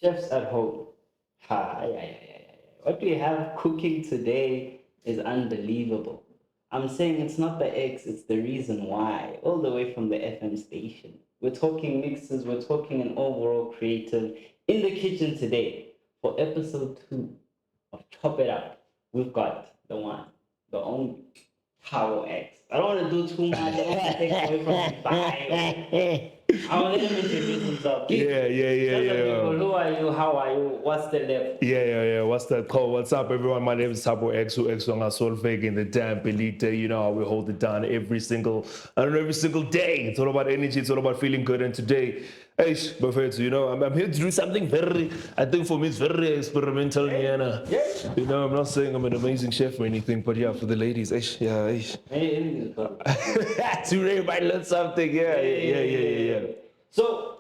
Chefs at home. Ha, yeah, yeah, yeah, yeah. What we have cooking today is unbelievable. I'm saying it's not the X, it's the reason why. All the way from the FM station. We're talking mixes, we're talking an overall creative in the kitchen today. For episode 2 of Chop It Up, we've got the one, the only Thabo X. I don't want to do too much, I don't want to take away from his bio. I will let him introduce himself. Yeah, yeah, yeah, Tell the yeah. people who are you, how are you, what's the level? Yeah, yeah, yeah. What's that called? What's up, everyone? My name is Thabo X, who X on our soul fake in the damn Belite. You know how we hold it down every single day. It's all about energy. It's all about feeling good. And today, hey, Buffett, I'm here to do something I think for me, it's very experimental. You know, I'm not saying I'm an amazing chef or anything, but yeah, for the ladies, yeah, Hey, anything is possible. today might learn something. Yeah. So,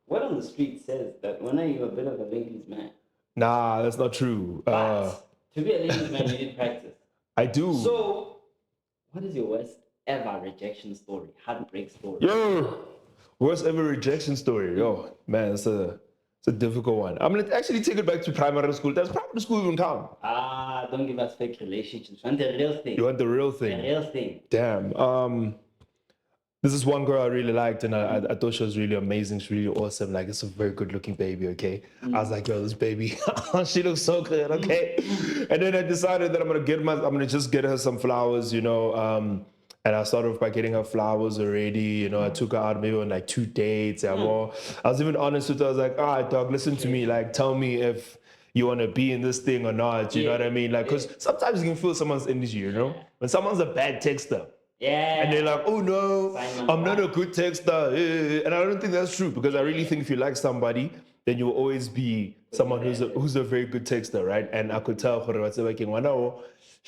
what on the street says that when are you a bit of a ladies' man? Nah, that's not true. But to be a ladies' man, you need practice. I do. So, what is your worst ever rejection story, heartbreak story? Yo, worst ever rejection story. Yo, man, it's a difficult one. I'm gonna actually take it back to primary school. Does primary school even count? Ah, don't give us fake relationships. Want the real thing. You want the real The thing? real thing. Damn. This is one girl I really liked, and I thought she was really amazing. She's really awesome. Like, it's a very good looking baby, okay? I was like, yo, this baby, she looks so good, okay? And then I decided that I'm gonna just get her some flowers, and I started off by getting her flowers already. I took her out maybe on like 2 dates and more. I was even honest with her. I was like, all right, dog, listen to me. Like, tell me if you want to be in this thing or not. You know what I mean? Like, because sometimes you can feel someone's energy, when someone's a bad texter. Yeah. And they're like, oh no, I'm not a good texter. And I don't think that's true, because I really think if you like somebody, then you'll always be someone who's a very good texter, right? And I could tell she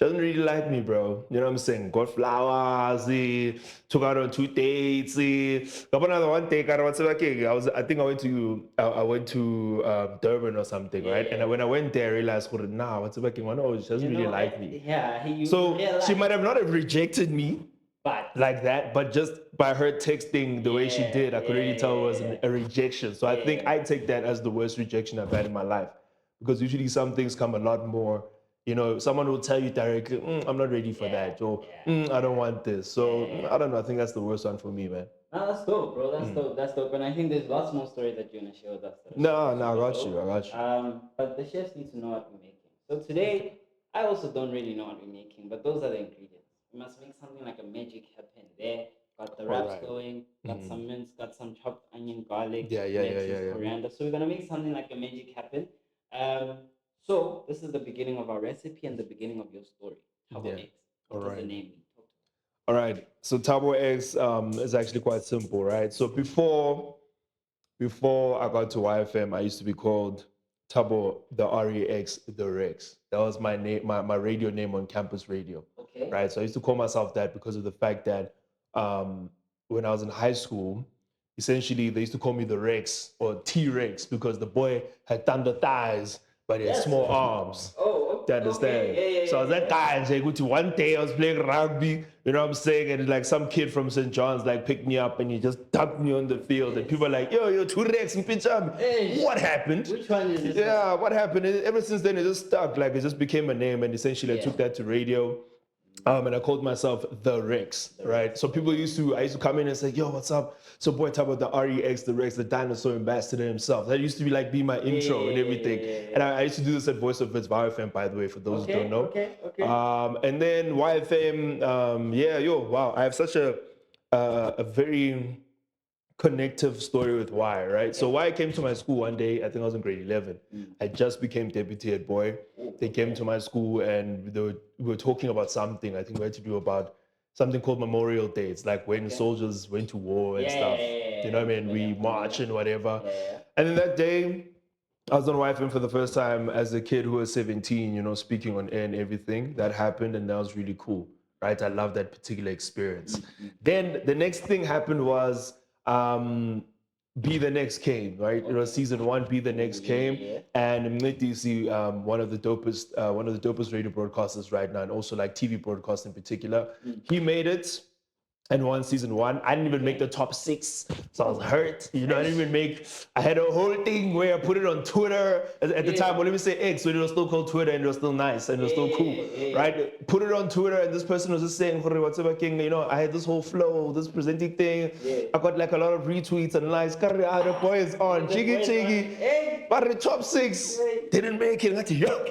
doesn't really like me, bro. You know what I'm saying? Got flowers, took out on 2 dates. Got another one day, I think I went to Durban or something, right? And when I went there, I realized, nah, she doesn't really like me. Yeah, So she might have not have rejected me but like that, but just by her texting the way she did, I could really tell it was a rejection. So I think I take that as the worst rejection I've had in my life, because usually some things come a lot more. Someone will tell you directly, I'm not ready for that, or I don't want this. So I don't know. I think that's the worst one for me, man. No, that's dope, bro. That's dope. That's dope. And I think there's lots more stories that you wanna share with us. No, I got you. I got you. But the chefs need to know what we're making. So today, I also don't really know what we're making, but those are the ingredients. We must make something like a magic happen there. Got the wraps Alright. going, got some mince, got some chopped onion, garlic, Yeah. lettuce, coriander. So we're gonna make something like a magic happen. So this is the beginning of our recipe and the beginning of your story. How about eggs? What does the Alright. name mean? Talk to All right. So Thabo X is actually quite simple, right? So before I got to YFM, I used to be called Thabo the REX the Rex. That was my name, my radio name on campus radio. Okay. Right. So I used to call myself that because of the fact that when I was in high school, essentially they used to call me the Rex or T-Rex because the boy had thunder thighs but he had small arms. Oh, To understand? okay. Yeah. So I was that guy and say, one day I was playing rugby, you know what I'm saying? And like some kid from St. John's like picked me up and he just dunked me on the field. And people are like, yo, T-Rex and pitch up. What happened? Which one is this? Yeah, what happened? Ever since then, it just stuck. Like, it just became a name, and essentially I took that to radio. And I called myself the Rex, right? So I used to come in and say, yo, what's up? So boy, talk about the REX, the Rex, the dinosaur ambassador himself. That used to be my intro and everything. And I used to do this at Voice of It's YFM, by the way, for those who don't know. Okay. And then YFM, wow, I have such a very connective story with Y, right? So Y came to my school one day, I think I was in grade 11. I just became deputy head boy. They came to my school and we were talking about something. I think we had to do about something called Memorial Day. It's like when soldiers went to war and stuff. You know what I mean? We march and whatever. And then that day, I was on YFM for the first time as a kid who was 17, speaking on air and everything. That happened and that was really cool, right? I love that particular experience. Then the next thing happened was Be the Next came, right? Season 1, Be the Next came, and Mniti, one of the dopest radio broadcasters right now, and also like TV broadcasts in particular. He made it. and won season 1. I didn't even make the top 6, so I was hurt. You know, I didn't even make. I had a whole thing where I put it on Twitter at the time. Well, let me say X, when it was still called Twitter and it was still nice and it was still cool, right? Put it on Twitter, and this person was just saying, whatever king, you know, I had this whole flow, this presenting thing. I got like a lot of retweets and likes. The boys on, chiggy, but the top 6 didn't make it. Like, yo.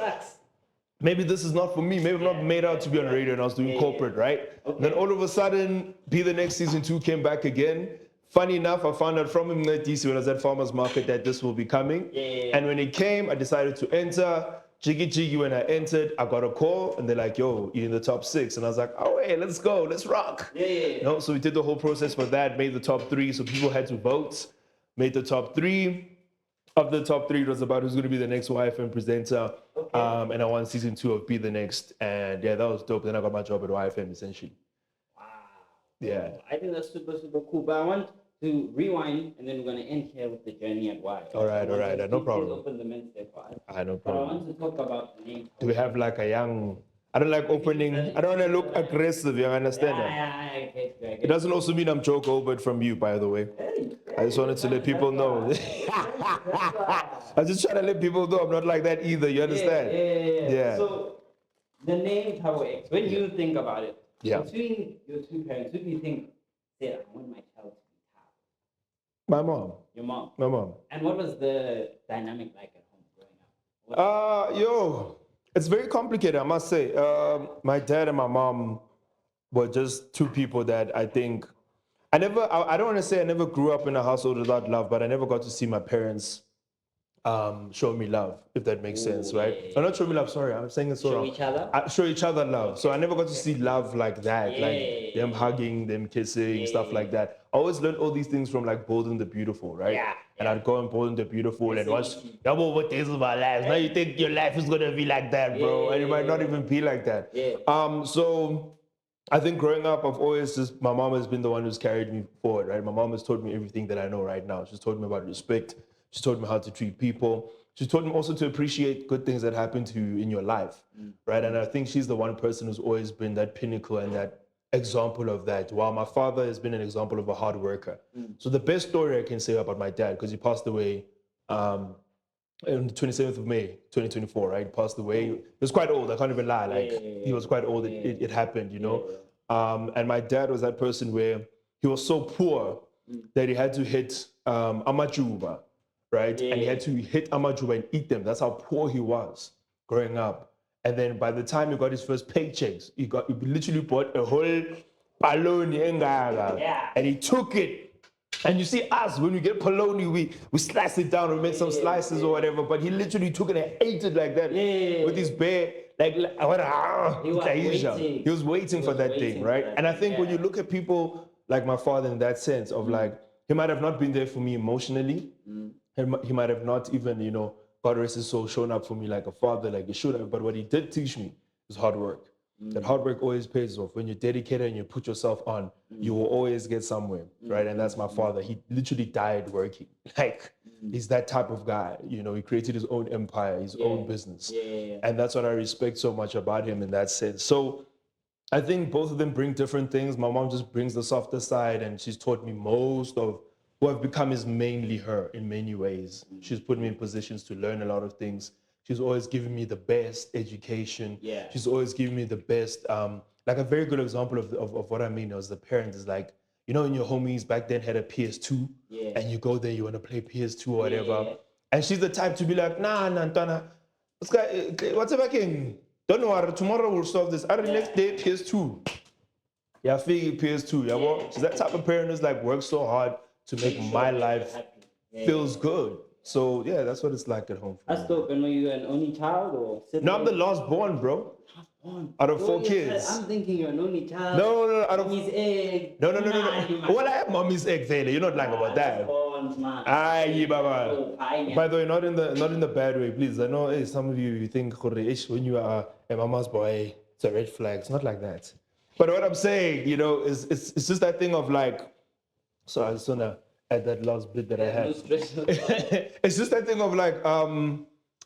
Maybe this is not for me. Maybe I'm not made out to be on radio, and I was doing corporate, right? Then all of a sudden, Be the Next season 2 came back again. Funny enough, I found out from him at DC when I was at Farmers Market that this will be coming. And when it came, I decided to enter. Jiggy, when I entered, I got a call, and they're like, yo, you're in the top 6. And I was like, oh, hey, let's go, let's rock. You know, so we did the whole process for that, made the top 3. So people had to vote, made the top 3. Of the top 3, it was about who's going to be the next YFM presenter. And I won season 2 of Be the Next. And yeah, that was dope. Then I got my job at YFM, essentially. Wow. Yeah. I think that's super, super cool. But I want to rewind, and then we're going to end here with the journey at Y. All right. No problem. Open the men's there for us. No But I problem. want to talk about the name. Do we have like a young... I don't like opening... I don't want to look aggressive, you understand that? I get you. It doesn't also mean I'm Joe Goldberg from you, by the way. I just wanted to let people know. I was just trying to let people know I'm not like that either, you understand? Yeah. So, the name Thabo X, when you think about it, Yeah. between your 2 parents, who do you think said, I want my child to be Thabo? My mom. Your mom. My mom. And what was the dynamic like at home growing up? It's very complicated, I must say. My dad and my mom were just 2 people that I think I don't want to say I never grew up in a household without love, but I never got to see my parents show me love, if that makes sense, right? yeah. Or not show me love, sorry, I'm saying it so Show wrong. each other? Show each other love. So I never got to see love like that, like them hugging, them kissing, stuff like that. I always learned all these things from like Bold and the Beautiful, right? And I'd go and Bold and the Beautiful and watch, what days of our lives. Now you think your life is gonna be like that, bro, and it might not even be like that. So I think growing up, I've always just, my mom has been the one who's carried me forward, right? My mom has taught me everything that I know right now. She's taught me about respect. She's taught me how to treat people. She's taught me also to appreciate good things that happen to you in your life, right? And I think she's the one person who's always been that pinnacle and that example of that, while my father has been an example of a hard worker. So the best story I can say about my dad, because he passed away on the 27th of May, 2024, right? He passed away. He was quite old. I can't even lie. Like, he was quite old. It happened, you know? And my dad was that person where he was so poor that he had to hit amajuba, right? And he had to hit amajuba and eat them. That's how poor he was growing up. And then by the time he got his first paychecks, he literally bought a whole paloni and he took it. And you see us, when we get polony, we slice it down, we make some slices or whatever, but he literally took it and ate it like that with his bare, he was waiting for that thing, right? And I think when you look at people like my father in that sense of like, he might have not been there for me emotionally, he might have not even, you know, God rest his soul, shown up for me like a father, like he should have, but what he did teach me is hard work. That hard work always pays off. When you're dedicated and you put yourself on, you will always get somewhere, right? And that's my father. He literally died working. Like, he's that type of guy. You know, he created his own empire, his own business. And that's what I respect so much about him in that sense. So I think both of them bring different things. My mom just brings the softer side, and she's taught me most of who I've become is mainly her in many ways. She's put me in positions to learn a lot of things. She's always given me the best education. She's always given me the best, like a very good example of what I mean as the parent is like, you know, when your homies back then had a PS2 and you go there, you want to play PS2 or whatever. And she's the type to be like, nah, Tana, what's up, King? Don't worry, tomorrow we'll solve this. Next day, PS2. Yeah, figure PS2. Yeah, she's that type of parent who's like, works so hard to make my life feels good. So yeah, that's what it's like at home. That's dope. And were you an only child or sibling? No, I'm the last born, bro. Out of 4 kids. I'm thinking you're an only child. No. Out of mommy's egg. No. Well, I have mommy's egg, Vele. You're not lying about that. Aye, Baba. By the way, not in the bad way, please. I know some of you think when you are a mama's boy, it's a red flag. It's not like that. But what I'm saying, you know, is it's just that thing of like. So I just wanna add that last bit that I had. It's just that thing of like,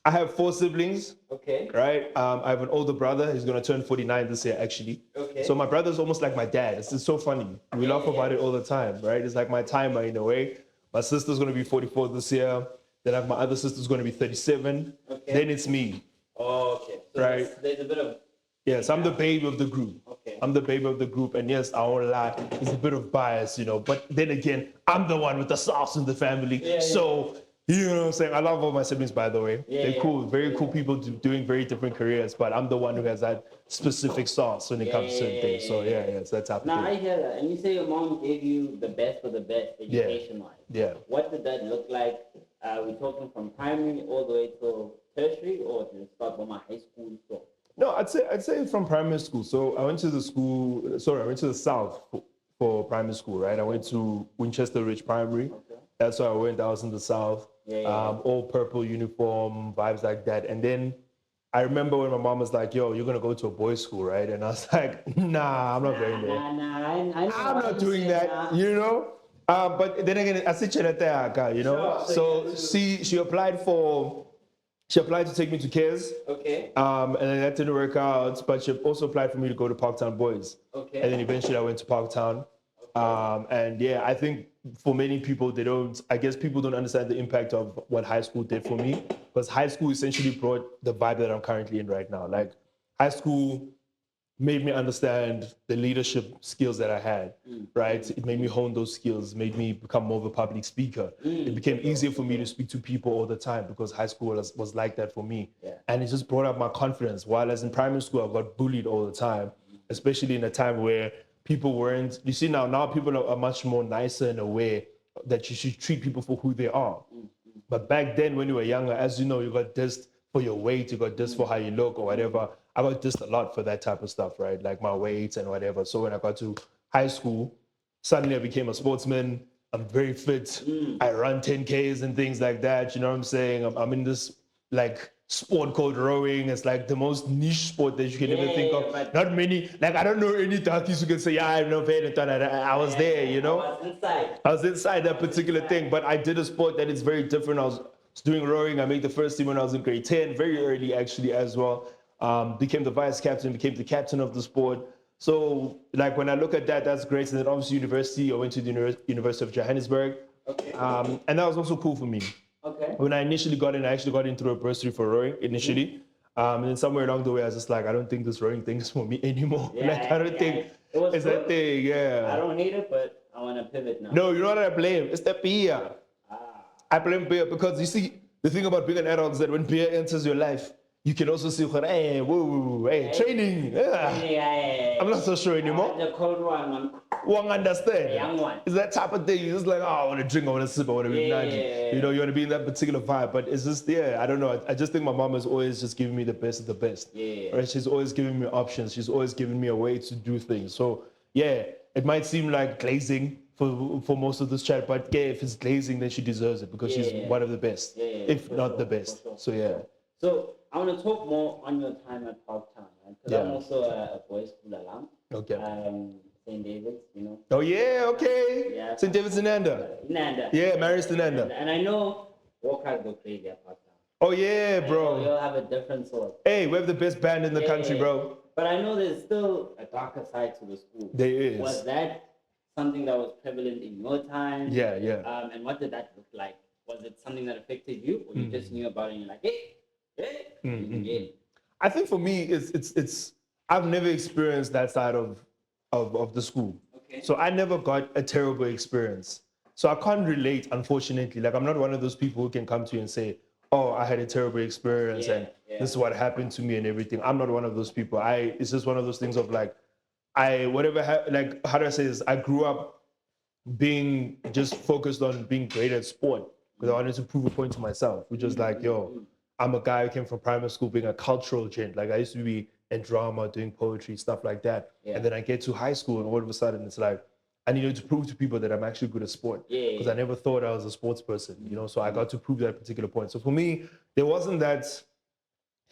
I have 4 siblings. Okay. Right. I have an older brother. He's gonna turn 49 this year, actually. Okay. So my brother's almost like my dad. It's just so funny. We laugh about it all the time, right? It's like my timer in a way. My sister's gonna be 44 this year. Then I have my other sister's gonna be 37. Okay. Then it's me. Oh, okay. So Right. there's a bit of. Yes, I'm the baby of the group. Okay. I'm the baby of the group, and yes, I won't lie, there's a bit of bias, but then again, I'm the one with the sauce in the family. So, you know what I'm saying? I love all my siblings, by the way. They're cool, very cool people doing very different careers, but I'm the one who has that specific sauce when it comes to certain things. So, so that's how Now, I hear that. And you say your mom gave you the best for the best education-wise. Yeah. What did that look like? We're talking from primary all the way to tertiary, or did it start from my high school? So? No, I'd say from primary school. So I went to the South for primary school, right? I went to Winchester Ridge Primary. Okay. That's where I went. I was in the South. All purple uniform, vibes like that. And then I remember when my mom was like, yo, you're going to go to a boys' school, right? And I was like, nah, I'm not going there. I'm not doing that, But then again, I said, So she applied to take me to Cares. Okay. And then that didn't work out, but she also applied for me to go to Parktown Boys. Okay. And then eventually I went to Parktown. Okay. I think for many people, people don't understand the impact of what high school did for me, because high school essentially brought the vibe that I'm currently in right now. Like, high school made me understand the leadership skills that I had, right? It made me hone those skills, made me become more of a public speaker. It became easier for me to speak to people all the time because high school was like that for me. Yeah. And it just brought up my confidence. While as in primary school, I got bullied all the time, especially in a time where people weren't, you see now people are much more nicer and aware that you should treat people for who they are. But back then when you were younger, as you know, you got dissed for your weight, you got dissed for how you look or whatever. I got dissed a lot for that type of stuff, right? Like my weight and whatever. So when I got to high school, suddenly I became a sportsman. I'm very fit. I run 10Ks and things like that. You know what I'm saying? I'm in this like sport called rowing. It's like the most niche sport that you can ever think of. Not many, like I don't know any darkies who can say, I've never paid it. I was there, I was inside that particular thing, but I did a sport that is very different. I was doing rowing. I made the first team when I was in grade 10, very early actually as well. Became the vice captain, became the captain of the sport. So like when I look at that, that's great. And then obviously university, I went to the University of Johannesburg. Okay. And that was also cool for me. Okay. When I initially got in, I actually got in through a bursary for rowing initially. And then somewhere along the way, I was just like, I don't think this rowing thing is for me anymore. I don't think it's that thing, I don't hate it, but I want to pivot now. No, you know what I blame? It's the beer. I blame beer because you see, the thing about being an adult is that when beer enters your life, you can also see, hey, training. I'm not so sure anymore. The cold one. Won't understand. The young one. It's that type of thing. You're just like, I want to drink, I want to sip, I want to be nutty. You want to be in that particular vibe. But it's just, I don't know. I just think my mom is always just giving me the best of the best. Right? She's always giving me options. She's always giving me a way to do things. So, it might seem like glazing for most of this chat, but if it's glazing, then she deserves it because she's one of the best, if not the best. Sure. So, So, I want to talk more on your time at Parktown, right? Because I'm also a boys' school alum. Okay. St. David's, Oh, yeah, okay. Yeah. St. David's in Nanda. Yeah, Mary's in Nanda. And I know Walkers go crazy at Parktown. Oh, yeah, bro. You'll have a different sort. Hey, we have the best band in the country, bro. But I know there's still a darker side to the school. There is. Was that something that was prevalent in your time? Yeah. And what did that look like? Was it something that affected you, or you just knew about it and you're like, hey? I think for me, it's I've never experienced that side of the school. Okay. So I never got a terrible experience. So I can't relate, unfortunately. Like I'm not one of those people who can come to you and say, oh, I had a terrible experience and this is what happened to me and everything. I'm not one of those people. It's just one of those things of like, how do I say this? I grew up being just focused on being great at sport because I wanted to prove a point to myself, which was like, I'm a guy who came from primary school being a cultural gent. Like I used to be in drama, doing poetry, stuff like that. Yeah. And then I get to high school and all of a sudden it's like, I needed to prove to people that I'm actually good at sport. Because I never thought I was a sports person, so I got to prove that particular point. So for me, there wasn't that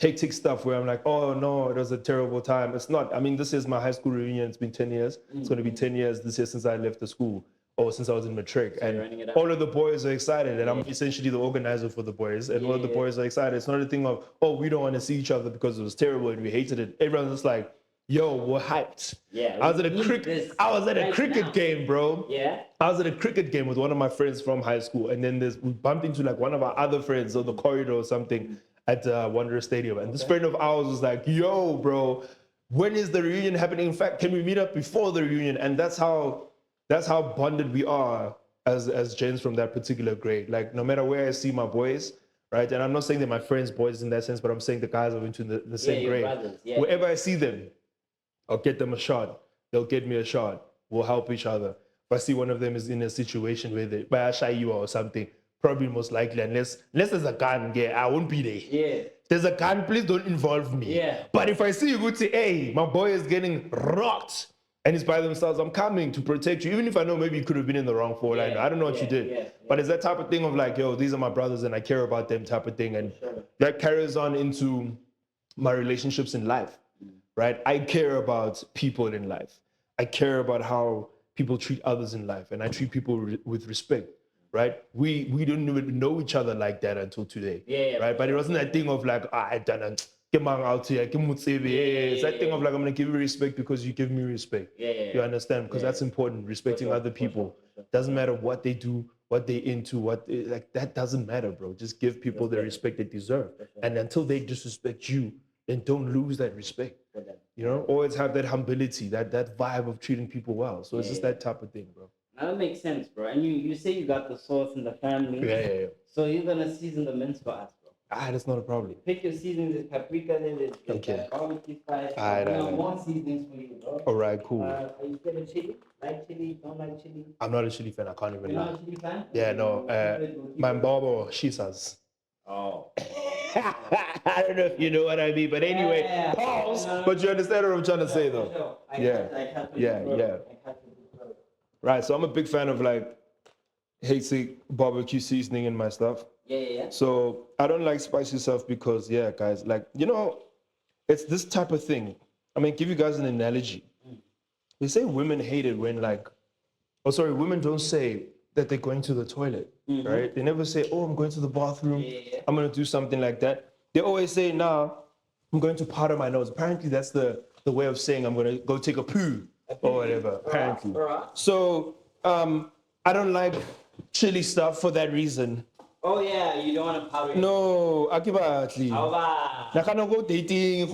hectic stuff where I'm like, oh no, it was a terrible time. It's not. I mean, this is my high school reunion. It's been 10 years. It's going to be 10 years this year since I left the school. since I was in matric, you're running it and up. all of the boys are excited, and I'm essentially the organizer for the boys, and all of the boys are excited. It's not a thing of, oh, we don't want to see each other because it was terrible and we hated it. Everyone's just like, yo, we're hyped. Yeah, I was at we a need cricket. this I was at a right cricket now. game, bro. Yeah. I was at a cricket game with one of my friends from high school, and then we bumped into like one of our other friends on the corridor or something at Wanderers Stadium, and this friend of ours was like, yo, bro, when is the reunion happening? In fact, can we meet up before the reunion? And that's how bonded we are as gents from that particular grade. Like, no matter where I see my boys, right? And I'm not saying they're my friends' boys in that sense, but I'm saying the guys are into the same your grade. brothers, yeah. Wherever I see them, I'll get them a shot. They'll get me a shot. We'll help each other. If I see one of them is in a situation where they buy a shy or something, probably most likely, unless there's a gun, I won't be there. Yeah. There's a gun, please don't involve me. Yeah. But if I see you go say, hey, my boy is getting rocked and he's by themselves, I'm coming to protect you. Even if I know maybe you could have been in the wrong four line. I don't know what you did. But it's that type of thing of like, yo, these are my brothers and I care about them type of thing. And that carries on into my relationships in life, right? I care about people in life. I care about how people treat others in life. And I treat people with respect. Right? We didn't even know each other like that until today. Right? But it wasn't that thing of like, I don't get out here, it's that thing of like, I'm gonna give you respect because you give me respect. You understand? Because that's important, respecting other people. Doesn't matter what they do, what they into, like that doesn't matter, bro. Just give people the respect they deserve. And until they disrespect you, then don't lose that respect. You know, always have that humility, that vibe of treating people well. So it's just that type of thing, bro. Now that makes sense, bro. And you say you got the sauce in the family. Yeah. So you're gonna season the mince for us, bro. That's not a problem. Pick your seasonings, there's paprika, there's barbecue spice. More seasonings for you, bro. All right, cool. Are you scared of chili? Like chili? Don't like chili? I'm not a chili fan. I can't even lie. You're not a chili fan? Yeah, no. My mom, she says. Oh. I don't know if you know what I mean, but anyway, pause. But you understand what I'm trying to say, though. Yeah. Right, so I'm a big fan of like Hazy barbecue seasoning in my stuff. Yeah. So I don't like spicy stuff because, guys, like, you know, it's this type of thing. I mean, give you guys an analogy. They say women hate it when women don't say that they're going to the toilet, right? They never say, oh, I'm going to the bathroom. I'm going to do something like that. They always say, nah, I'm going to powder my nose. Apparently, that's the way of saying I'm going to go take a poo. Or whatever, apparently. So, I don't like chili stuff for that reason. Oh, yeah, you don't want to powder it. No, akibatli. Nakano go dating,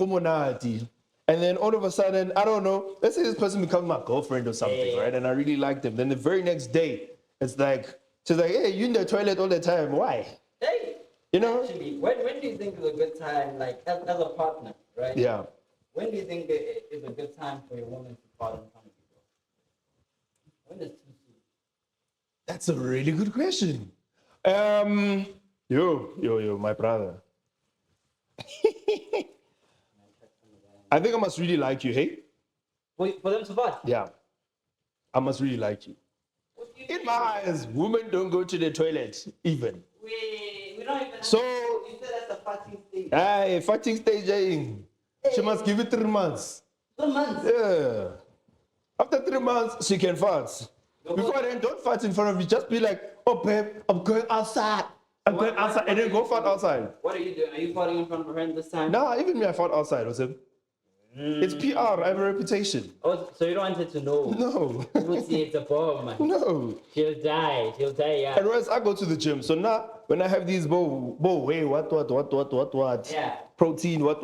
and then all of a sudden, I don't know, let's say this person becomes my girlfriend or something, right? And I really like them. Then the very next day, it's like, she's like, hey, you in the toilet all the time. Why? Hey, you know? Actually, when do you think is a good time, like, as a partner, right? Yeah. When do you think it is a good time for your woman to fall in front of you? When is too soon? That's a really good question. Yo, my brother. I think I must really like you, hey? For them to fart? Yeah. I must really like you. In my eyes, women don't go to the toilet, even. We don't even So, you said that's the farting stage. Aye, farting stage, she must give it 3 months. 3 months? Yeah. After 3 months, she can fart. Before then, don't fart in front of you. Just be like, oh, babe, I'm going outside. I'm going outside. And then go fart outside. What are you doing? Are you farting in front of her this time? Nah, even me, I fart outside. It's PR. I have a reputation. Oh, so you don't want her to know? No. You would see it's a bomb, man. No. She'll die, yeah. And whereas I go to the gym, so now when I have these what? Yeah. Protein, what?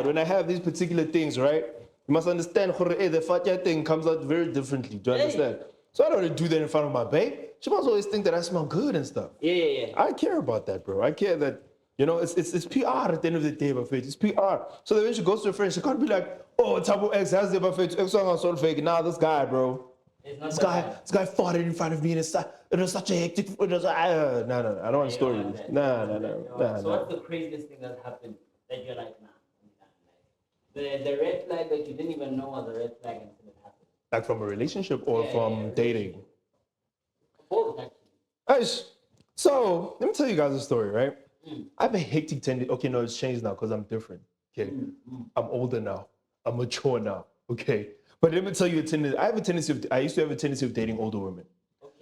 When I have these particular things, right? You must understand, the fatya thing comes out very differently. Do you understand? So I don't really do that in front of my babe. She must always think that I smell good and stuff. Yeah. I care about that, bro. I care that, you know, it's PR at the end of the day, Buffett. It's PR. So that when she goes to her friends, she can't be like, oh, Thabo X has the Buffett. X on so fake. Nah, this guy, bro. This guy fought in front of me, and it was such a hectic. No. I don't want stories. No. So what's the craziest thing that happened that you're like, nah? The red flag that you didn't even know was a red flag until it happened. Like from a relationship or from dating? Both, actually. So let me tell you guys a story, right? I have a hectic tendency. Okay, no, it's changed now because I'm different. Okay, I'm older now. I'm mature now. Okay, but let me tell you a tendency. I used to have a tendency of dating older women.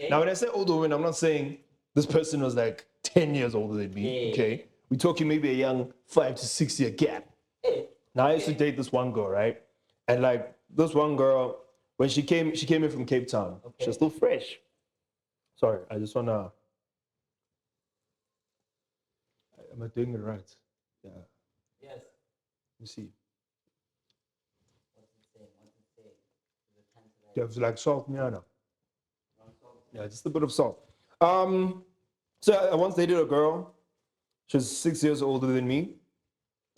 Okay. Now, when I say older woman, I'm not saying this person was like 10 years older than me. Yeah. Okay. We're talking maybe a young 5 to 6 year gap. Yeah. Now, I used to date this one girl, right? And like this one girl, when she came in from Cape Town. Okay. She was still fresh. Sorry, I just wanna. Am I doing it right? Yeah. Yes. Let me see. What's it saying? Is it time to You have like salt, yeah, no. salt? Yeah, just a bit of salt. So I once dated a girl. She was 6 years older than me.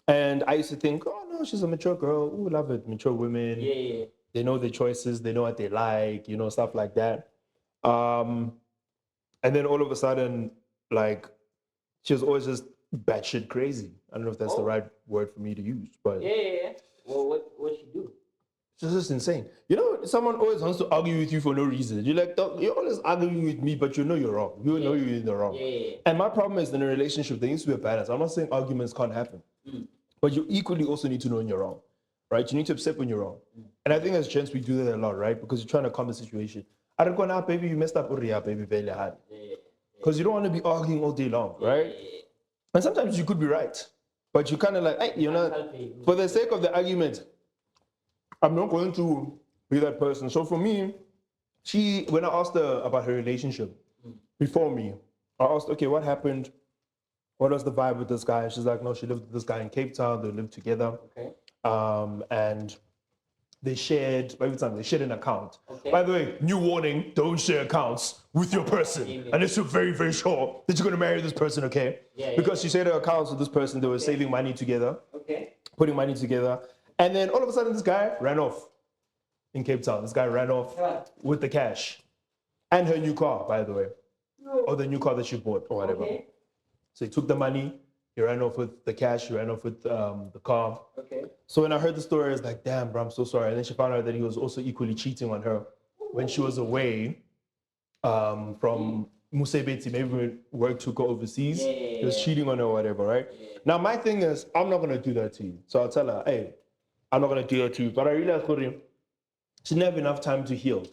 And I used to think, oh no, she's a mature girl. Ooh, love it. Mature women. Yeah. They know their choices, they know what they like, stuff like that. And then all of a sudden, like, she was always just batshit crazy. I don't know if that's the right word for me to use, but Yeah. Well, what she do? it's just insane. Someone always wants to argue with you for no reason. You're like, "Dog, you're always arguing with me, but you know you're wrong. You know you're in the wrong." Yeah. And my problem is in a relationship, there needs to be a balance. I'm not saying arguments can't happen, but you equally also need to know when you're wrong, right? You need to accept when you're wrong. And I think as gents, we do that a lot, right? Because you're trying to calm the situation. I don't go now, baby, you messed up, baby, very hard. Because you don't want to be arguing all day long, right? And sometimes you could be right, but you kind of like, hey, for the sake of the argument, I'm not going to be that person. So for me, when I asked her about her relationship before me, I asked, okay, what happened? What was the vibe with this guy? She's like, no, she lived with this guy in Cape Town. They lived together. Okay. And they shared an account. Okay. By the way, new warning, don't share accounts with your person unless you're very, very sure that you're going to marry this person, okay? Because she shared her accounts with this person. They were saving money together, putting money together. And then all of a sudden, this guy ran off in Cape Town. This guy ran off with the cash and her new car, by the way, or the new car that she bought or whatever. So he took the money, he ran off with the cash, he ran off with the car. So when I heard the story, I was like, damn, bro, I'm so sorry. And then she found out that he was also equally cheating on her when she was away from Musebeti, maybe when work took her overseas. He was cheating on her or whatever, right? Now, my thing is, I'm not going to do that to you. So I'll tell her, hey, I'm not going to do that to you. But I realized, she didn't have enough time to heal.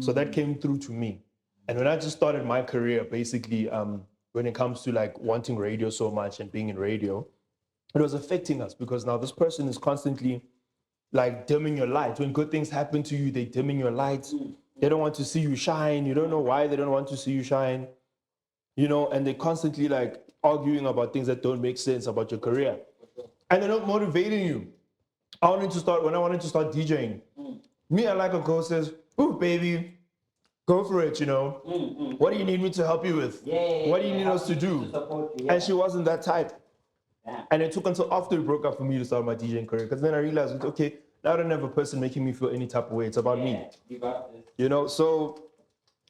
So that came through to me. And when I just started my career, basically, when it comes to like wanting radio so much and being in radio, it was affecting us because now this person is constantly like dimming your light. When good things happen to you, they're dimming your lights. They don't want to see you shine. You don't know why they don't want to see you shine. And they're constantly like arguing about things that don't make sense about your career. And they're not motivating you. When I wanted to start DJing, me, I like a girl says, ooh, baby, go for it, What do you need me to help you with? What do you need us to do? And she wasn't that type. And it took until after we broke up for me to start my DJing career. Because then I realized, okay, now I don't have a person making me feel any type of way. It's about me. So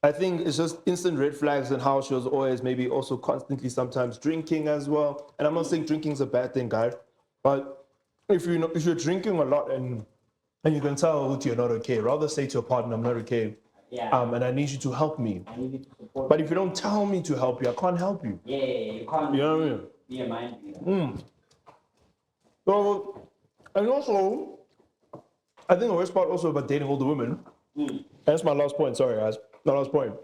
I think it's just instant red flags and how she was always maybe also constantly sometimes drinking as well. And I'm not saying drinking is a bad thing, guys. But if you're drinking a lot and you can tell that you're not okay, rather say to your partner, I'm not okay. And I need you to help me. I need you to support But if you don't tell me to help you, I can't help you. you can't. You know what I mean? Be a mind reader. So, and also, I think the worst part also about dating older women, and that's my last point, sorry guys, my last point,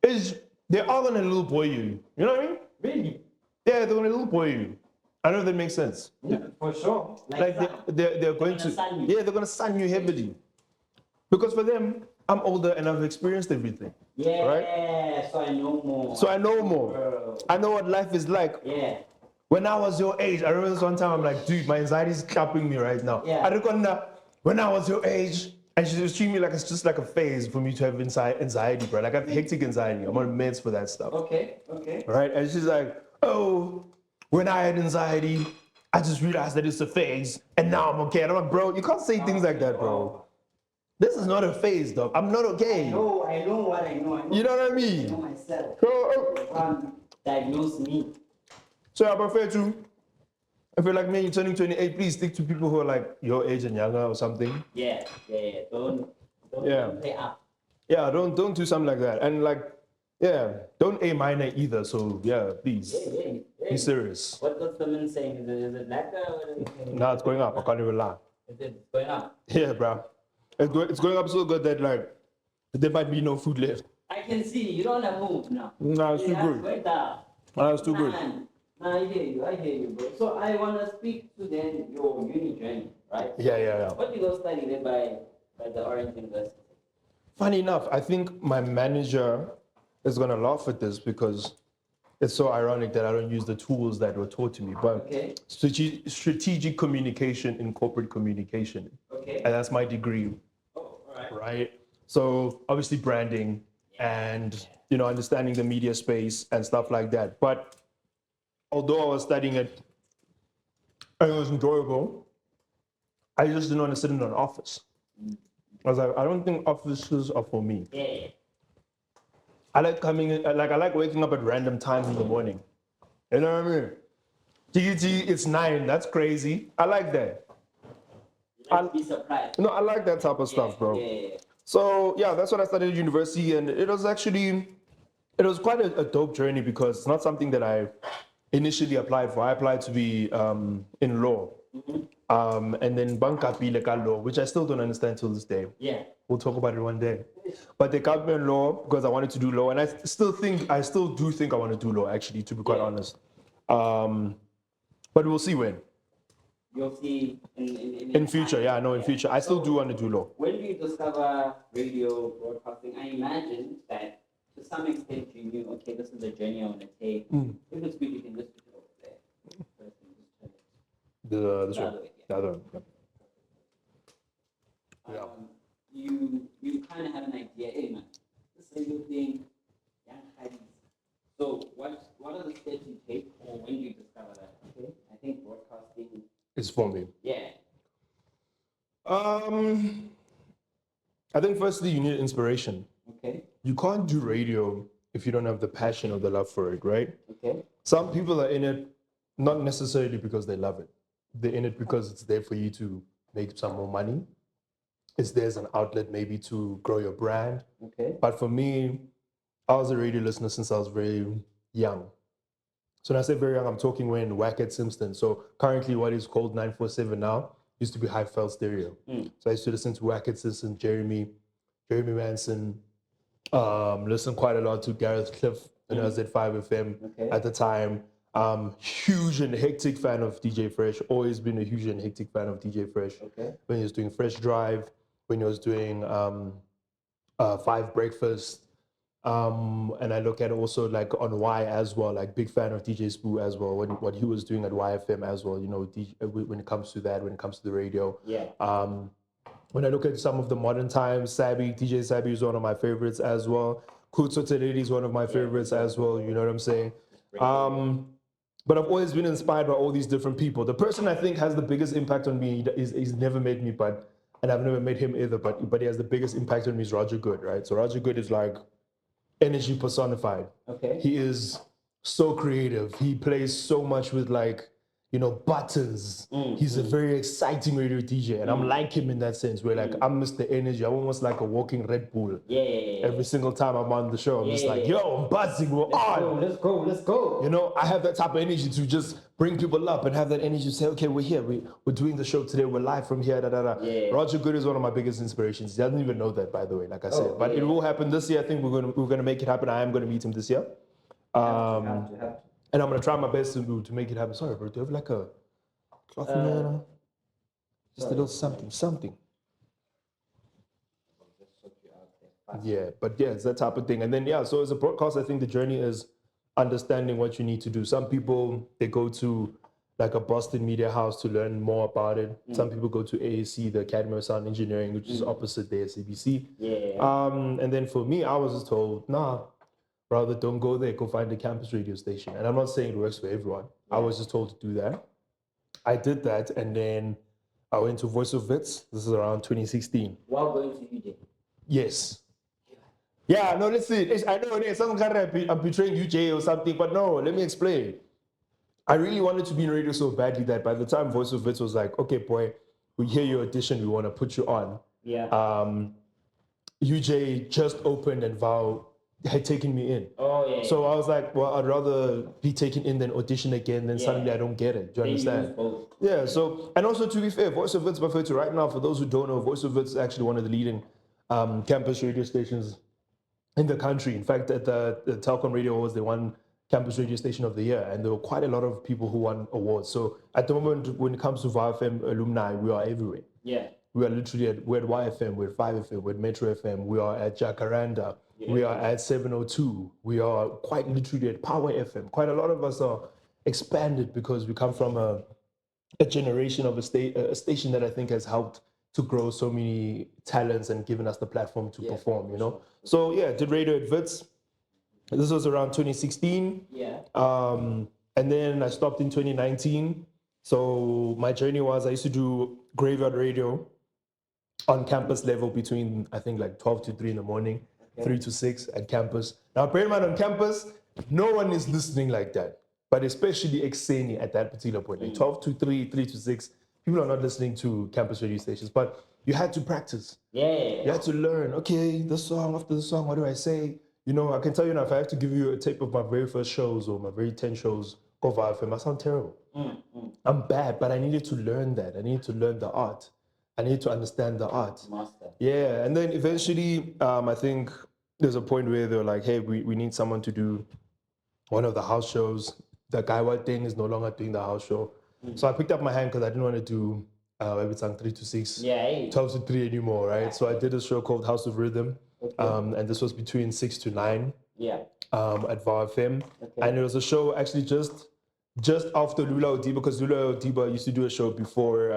is they are gonna little boy you. You know what I mean? Really? Yeah, they're gonna little boy you. I don't know if that makes sense. Yeah, for sure. Like they're going to, they're gonna sun you heavily. Because for them, I'm older and I've experienced everything. Right? So I know more. Bro. I know what life is like. When I was your age, I remember this one time, I'm like, dude, my anxiety is clapping me right now. I don't know, when I was your age, and she was treating me like it's just like a phase for me to have anxiety, bro. Like I have hectic anxiety. I'm on meds for that stuff. Okay. Right? And she's like, oh, when I had anxiety, I just realized that it's a phase, and now I'm okay. And I'm like, bro, you can't say things like that, bro. This is not a phase, dog. I'm not okay. I know what I know. You know what I mean? I know myself. So, You can't diagnose me. So I prefer to, if you're like me, you're turning 28, please stick to people who are like your age and younger or something. Yeah. Don't play up. Yeah, don't do something like that. And like, yeah, don't A minor either. So yeah, please. Be serious. What's the man saying? Is it blacker? No, it's going up. I can't even lie. Is it going up? Yeah, bro. It's going up so good that like, there might be no food left. I can see you don't have move now. Nah, it's too good. Right down. Nah, it's too good. Nah, I hear you, bro. So I wanna speak to then your uni journey, right? Yeah. What do you go study there by the Orange University? Funny enough, I think my manager is gonna laugh at this because it's so ironic that I don't use the tools that were taught to me. But Okay. strategic communication in corporate communication, Okay. and that's my degree. Oh, all right. Right? So obviously branding and understanding the media space and stuff like that. But although I was studying it and it was enjoyable, I just didn't want to sit in an office. I was like, I don't think offices are for me. Yeah. I like coming in, I like waking up at random times in the morning. You know what I mean? TT, it's 9. That's crazy. I like that. I'll be surprised. No, I like that type of stuff, bro. Yeah. So yeah, that's what I studied at university, and it was quite a dope journey because it's not something that I initially applied for. I applied to be in law, and then bankapile ka law, which I still don't understand till this day. Yeah. We'll talk about it one day. But they got me in law because I wanted to do law, and I still do think I want to do law, actually, to be quite honest. But we'll see when. You'll see In future, yeah, I know in future. I still do want to do law. When do you discover radio broadcasting? I imagine that to some extent you knew, okay, this is the journey I want to take. If it's good, you can just put it over there. This The one. other way, The other one. Yeah. You kind of have an idea, hey man, this radio thing, young Hadis. So what are the steps you take, or when do you discover that? Okay, I think broadcasting. It's for me. Yeah. I think firstly you need inspiration. Okay. You can't do radio if you don't have the passion or the love for it, right? Okay. Some people are in it not necessarily because they love it. They're in it because it's there for you to make some more money. It's there as an outlet maybe to grow your brand. Okay. But for me, I was a radio listener since I was very young. So when I say very young, I'm talking when Wack at Simpson. So currently what is called 947 now used to be Highfeld Stereo. So I used to listen to Wack at Simpson, Jeremy Manson, listen quite a lot to Gareth Cliff when I was at 5FM at the time. Huge and hectic fan of DJ Fresh. Always been a huge and hectic fan of DJ Fresh. Okay. When he was doing Fresh Drive, when he was doing 5 Breakfast. And I look at also like on Y as well, like big fan of DJ Spoo as well, what he was doing at YFM as well, when it comes to that, when it comes to the radio. Yeah. When I look at some of the modern times, DJ Sabi is one of my favorites as well. Kutso Teledi is one of my favorites as well, you know what I'm saying? But I've always been inspired by all these different people. The person I think has the biggest impact on me is he's never met me, and I've never met him either, but he has the biggest impact on me is Roger Good, right? So Roger Good is like energy personified. Okay. He is so creative. He plays so much with buttons. He's a very exciting radio DJ, and I'm like him in that sense. Where like I'm Mr. Energy. I'm almost like a walking Red Bull. Yeah. Every single time I'm on the show, I'm just like, yo, I'm buzzing. We're on. Let's go. I have that type of energy to just bring people up and have that energy to say, okay, we're here. We're doing the show today. We're live from here. Yeah. Roger Good is one of my biggest inspirations. He doesn't even know that, by the way, like I said. But it will happen this year. I think we're gonna make it happen. I am gonna meet him this year. Have to. And I'm gonna try my best to make it happen. Sorry, bro. Do you have like a cloth in there? Just a little something. Yeah, but yeah, it's that type of thing. And then so as a broadcast, I think the journey is understanding what you need to do. Some people they go to like a Boston media house to learn more about it. Some people go to AAC, the Academy of Sound Engineering, which is opposite the SABC. Yeah. And then for me, I was just told, nah, rather don't go there, go find a campus radio station. And I'm not saying it works for everyone. I was just told to do that. I did that, and then I went to Voice of Wits. This is around 2016. While going to UJ. Yes. Yeah, no, let's see. I know it sounds kind of I'm betraying UJ or something, but no, let me explain. I really wanted to be in radio so badly that by the time Voice of Wits was like, okay, boy, we hear your audition, we want to put you on. Yeah. UJ just opened and Val had taken me in. Oh, yeah. So I was like, well, I'd rather be taken in than audition again, then suddenly I don't get it. Do you understand? Yeah, so, and also to be fair, Voice of Wits, right now, for those who don't know, Voice of Wits is actually one of the leading campus radio stations in the country. In fact, at the Telkom Radio Awards, they won Campus Radio Station of the Year, and there were quite a lot of people who won awards. So at the moment, when it comes to YFM alumni, we are everywhere. Yeah. We are literally we're at YFM, we're at 5FM, we're at Metro FM, we are at Jacaranda, we are at 702, we are quite literally at Power FM. Quite a lot of us are expanded because we come from a generation of a station that I think has helped to grow so many talents and given us the platform to perform, you know. So yeah, did radio at Wits. This was around 2016. Yeah. And then I stopped in 2019. So my journey was I used to do graveyard radio on campus level between I think like 12 to 3 in the morning, 3 to 6 at campus. Now bear in mind on campus, no one is listening like that. But especially Exeni at that particular point, like 12 to 3, 3 to 6, people are not listening to campus radio stations. But you had to practice. Yeah. You had to learn, okay, this song, after the song, what do I say? You know, I can tell you now, if I have to give you a tape of my very first shows or my very 10 shows of YFM, I sound terrible. I'm bad, but I needed to learn that. I needed to learn the art. I needed to understand the art. Master. Yeah, and then eventually, I think there's a point where they were like, hey, we need someone to do one of the house shows. The guy White thing is no longer doing the house show. So I picked up my hand because I didn't want to do every time 3 to 6, 12 to 3 anymore, right? So I did a show called House of Rhythm. And this was between 6 to 9 at VAR-FM. And it was a show actually just after Lula Odiba, because Lula Odiba used to do a show before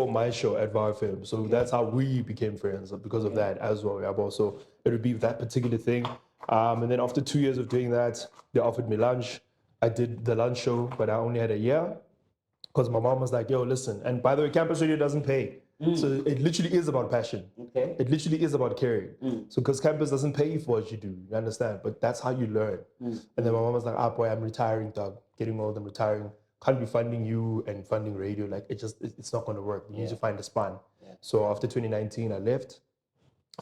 my show at VAR-FM. So that's how we became friends, because of that as well. So it would be that particular thing. And then after 2 years of doing that, they offered me lunch. I did the lunch show, but I only had a year because my mom was like, yo, listen. And by the way, campus radio doesn't pay. So it literally is about passion. It literally is about caring. So because campus doesn't pay you for what you do, you understand? But that's how you learn. And then my mom was like, boy, I'm retiring, dog. Getting old, I'm retiring. Can't be funding you and funding radio. Like it's not going to work. You need to find a span. So after 2019, I left,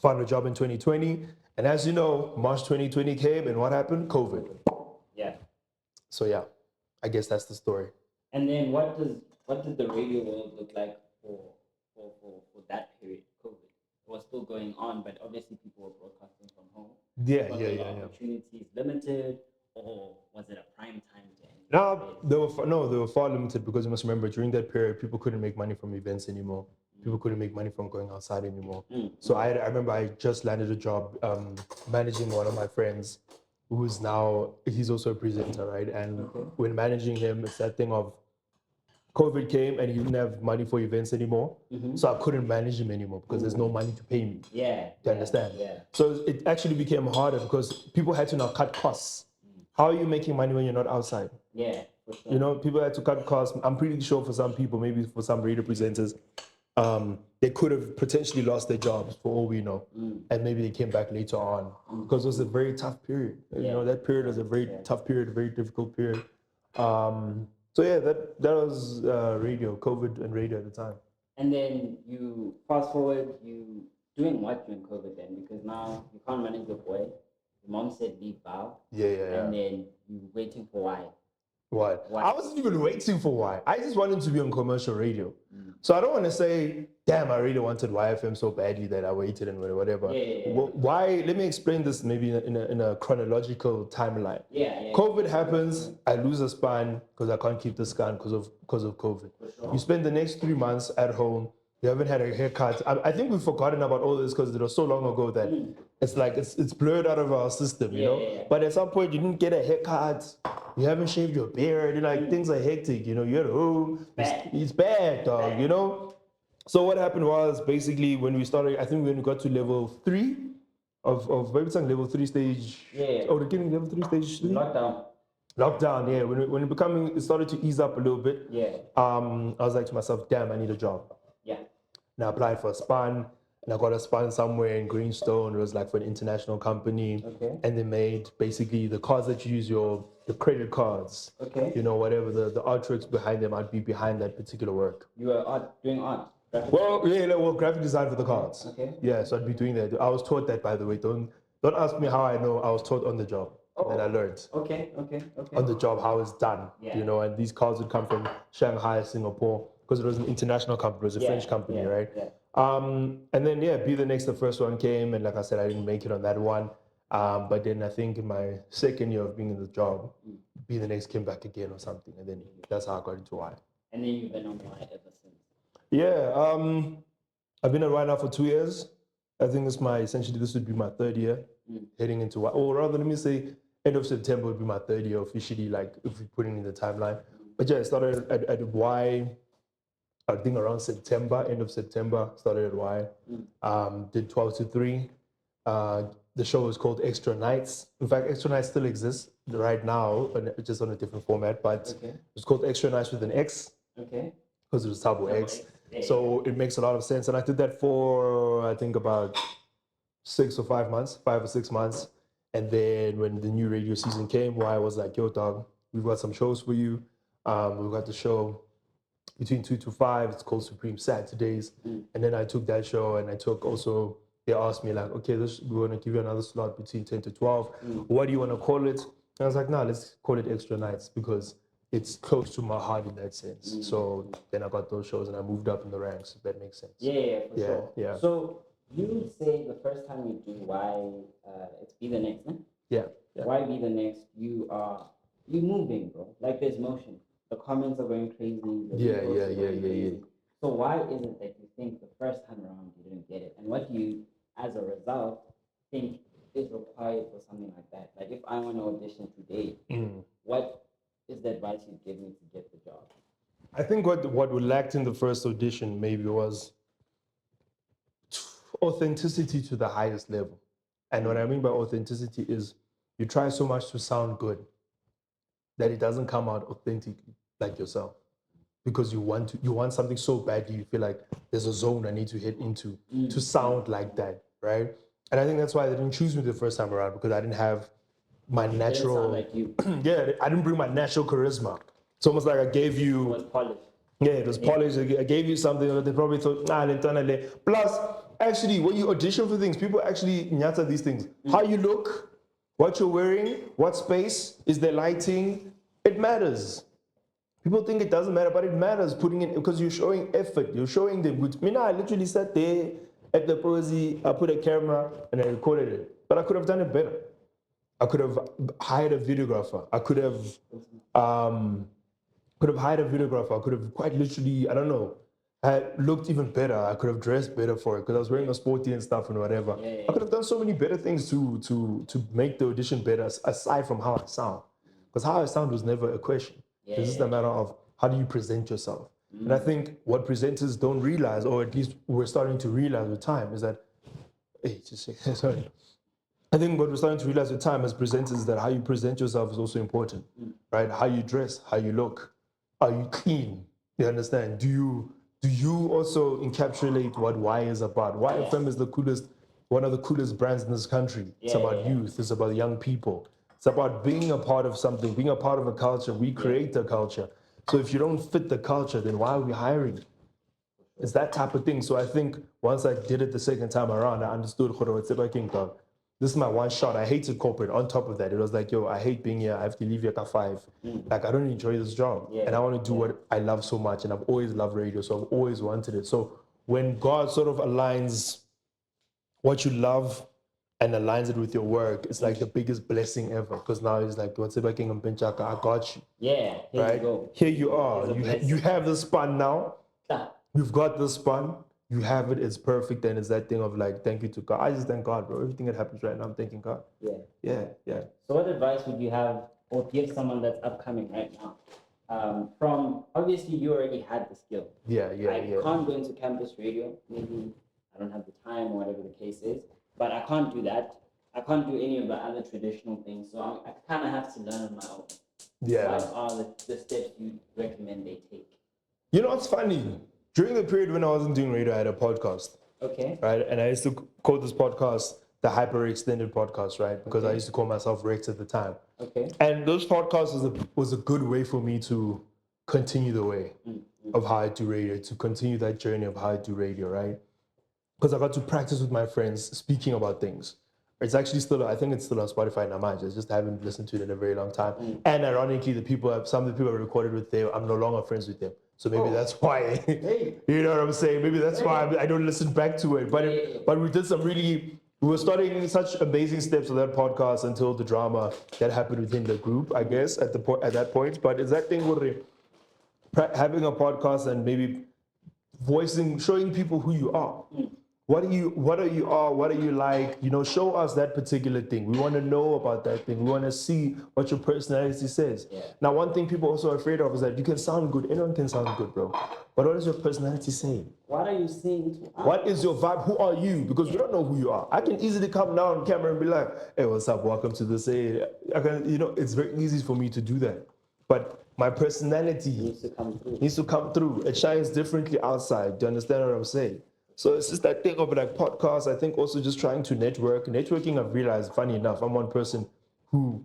found a job in 2020. And as you know, March 2020 came, and what happened? COVID. So yeah, I guess that's the story. And then what did the radio world look like for that period? COVID was still going on, but obviously people were broadcasting from home. Yeah. Opportunities limited, or was it a prime time thing? No, they were far limited, because you must remember during that period people couldn't make money from events anymore. People couldn't make money from going outside anymore. So I remember I just landed a job managing one of my friends, who's now, he's also a presenter, right? And when managing him, it's that thing of COVID came and he didn't have money for events anymore. So I couldn't manage him anymore because there's no money to pay me. Do you understand? So it actually became harder because people had to now cut costs. How are you making money when you're not outside? For sure. You know, people had to cut costs. I'm pretty sure for some people, maybe for some radio presenters, they could have potentially lost their jobs for all we know. And maybe they came back later on because it was a very tough period. You know, that period was a very tough period, a very difficult period. So yeah, that was radio, COVID and radio at the time. And then you fast forward, you doing what during COVID then? Because now you can't manage your boy. Your mom said leave Val. And then you waiting for why? What? I wasn't even waiting for why. I just wanted to be on commercial radio. So I don't want to say, damn, I really wanted YFM so badly that I waited and whatever. Why? Let me explain this maybe in a chronological timeline. COVID happens, I lose a span because I can't keep the scan because of COVID. You spend the next 3 months at home. You haven't had a haircut. I think we've forgotten about all this because it was so long ago that it's like it's blurred out of our system, you know. But at some point you didn't get a haircut. You haven't shaved your beard. Like things are hectic, you know. You're at home. It's bad, dog. You know. So what happened was basically when we started. I think when we got to level 3 of maybe it's like level 3 stage. Oh, the beginning level 3 stage 3. Lockdown, yeah. When it started to ease up a little bit. I was like to myself, damn, I need a job. And I applied for a span, and I got a span somewhere in Greenstone. It was like for an international company, and they made basically the cards that you use, your credit cards. You know, whatever the artworks behind them, I'd be behind that particular work. You were doing art. Graphic design for the cards. Yeah, so I'd be doing that. I was taught that, by the way. Don't ask me how I know. I was taught on the job, and I learned. On the job how it's done. You know, and these cards would come from Shanghai, Singapore. Because it was an international company, it was a French company, right? And then, yeah, Be the Next, the first one came. And like I said, I didn't make it on that one. But then I think in my second year of being in the job, Be the Next came back again or something. And then that's how I got into Y. And then you've been on Y ever since. Yeah, I've been at Y now for 2 years. I think essentially this would be my third year heading into Y. Or rather, let me say end of September would be my third year officially, like if we put it in the timeline. But yeah, I started at Y, I think around September, end of September, started at Y. Did 12 to 3. The show is called Extra Nights. In fact, Extra Nights still exists right now, just on a different format, but it's called Extra Nights with an X. Okay. Because it was Thabo X. So it makes a lot of sense. And I did that for, I think, about 5 or 6 months. And then when the new radio season came, I was like, yo, dog, we've got some shows for you. We've got the show between 2 to 5. It's called Supreme Saturdays. And then I took that show and I took also, they asked me like, okay, we want to give you another slot between 10 to 12. What do you want to call it? And I was like, no, let's call it Extra Nights because it's close to my heart in that sense. So then I got those shows and I moved up in the ranks, if that makes sense. Yeah, for sure. Yeah. So you say the first time you do Y, it's Be the Next, né? Yeah. Why Be the Next? You moving, bro. Like there's motion. The comments are going crazy. Yeah. So why is it that you think the first time around you didn't get it? And what do you, as a result, think is required for something like that? Like if I want to audition today, what is the advice you'd give me to get the job? I think what we lacked in the first audition maybe was authenticity to the highest level. And what I mean by authenticity is you try so much to sound good that it doesn't come out authentically like yourself. Because you want something so badly, you feel like there's a zone I need to hit into to sound like that, right? And I think that's why they didn't choose me the first time around, because I didn't have my natural, like you. Yeah, I didn't bring my natural charisma. It's almost like I gave you, It was polished. Yeah, it was polished. I gave you something that they probably thought, plus, actually, when you audition for things, people actually nyata these things. How you look, what you're wearing, what space, is there lighting? It matters. People think it doesn't matter, but it matters putting in, because you're showing effort. You're showing them good. I literally sat there at the prosy, I put a camera and I recorded it. But I could have done it better. I could have hired a videographer. I could have hired a videographer. I could have quite literally, I don't know, had looked even better. I could have dressed better for it because I was wearing a sporty and stuff and whatever. I could have done so many better things to make the audition better, aside from how I sound. Because how I sound was never a question. It's just a matter of how do you present yourself. And I think what presenters don't realize, or at least we're starting to realize with time, is that, sorry. I think what we're starting to realize with time as presenters is that how you present yourself is also important, right? How you dress, how you look, are you clean? You understand? Do you also encapsulate what Y is about? YFM is one of the coolest brands in this country. It's about youth. It's about young people. It's about being a part of something, being a part of a culture. We create the culture. So if you don't fit the culture, then why are we hiring? It's that type of thing. So I think once I did it the second time around, I understood this is my one shot. I hated corporate. On top of that, it was like, yo, I hate being here. I have to leave here at 5. Like, I don't enjoy this job. And I want to do what I love so much. And I've always loved radio, so I've always wanted it. So when God sort of aligns what you love and aligns it with your work, it's like the biggest blessing ever. Because now it's like, what's it King Mpenchaka? I got you. Yeah, here you go. Here you are. You have the spun now. You've got the spun. You have it. It's perfect. And it's that thing of like, thank you to God. I just thank God, bro. Everything that happens right now, I'm thanking God. Yeah. So what advice would you have or give someone that's upcoming right now? From obviously you already had the skill. I can't go into campus radio. Maybe I don't have the time or whatever the case is. But I can't do that. I can't do any of the other traditional things. So I kind of have to learn on my own. What are the steps you recommend they take? You know what's funny? During the period when I wasn't doing radio, I had a podcast. Okay. Right? And I used to call this podcast the Hyper Extended Podcast, right? Because I used to call myself Rex at the time. Okay. And those podcasts was a good way for me to continue the way of how I do radio, to continue that journey of how I do radio, right? Because I got to practice with my friends speaking about things. It's actually still, I think it's still on Spotify now, I just haven't listened to it in a very long time. And ironically, some of the people I recorded with them, I'm no longer friends with them. So maybe that's why, you know what I'm saying? Maybe that's why I don't listen back to it. But we did some really, we were starting such amazing steps on that podcast until the drama that happened within the group, I guess, at that point. But it's that thing where having a podcast and maybe showing people who you are. What are you like? You know, show us that particular thing. We want to know about that thing. We want to see what your personality says. Yeah. Now, one thing people are also afraid of is that you can sound good. Anyone can sound good, bro. But what is your personality saying? What are you saying to us? What is your vibe? Who are you? Because we don't know who you are. I can easily come down on camera and be like, hey, what's up? Welcome to the say. It's very easy for me to do that. But my personality Needs to come through. needs to come through. It shines differently outside. Do you understand what I'm saying? So it's just that thing of like podcasts. I think also just trying to network. Networking, I've realized, funny enough, I'm one person who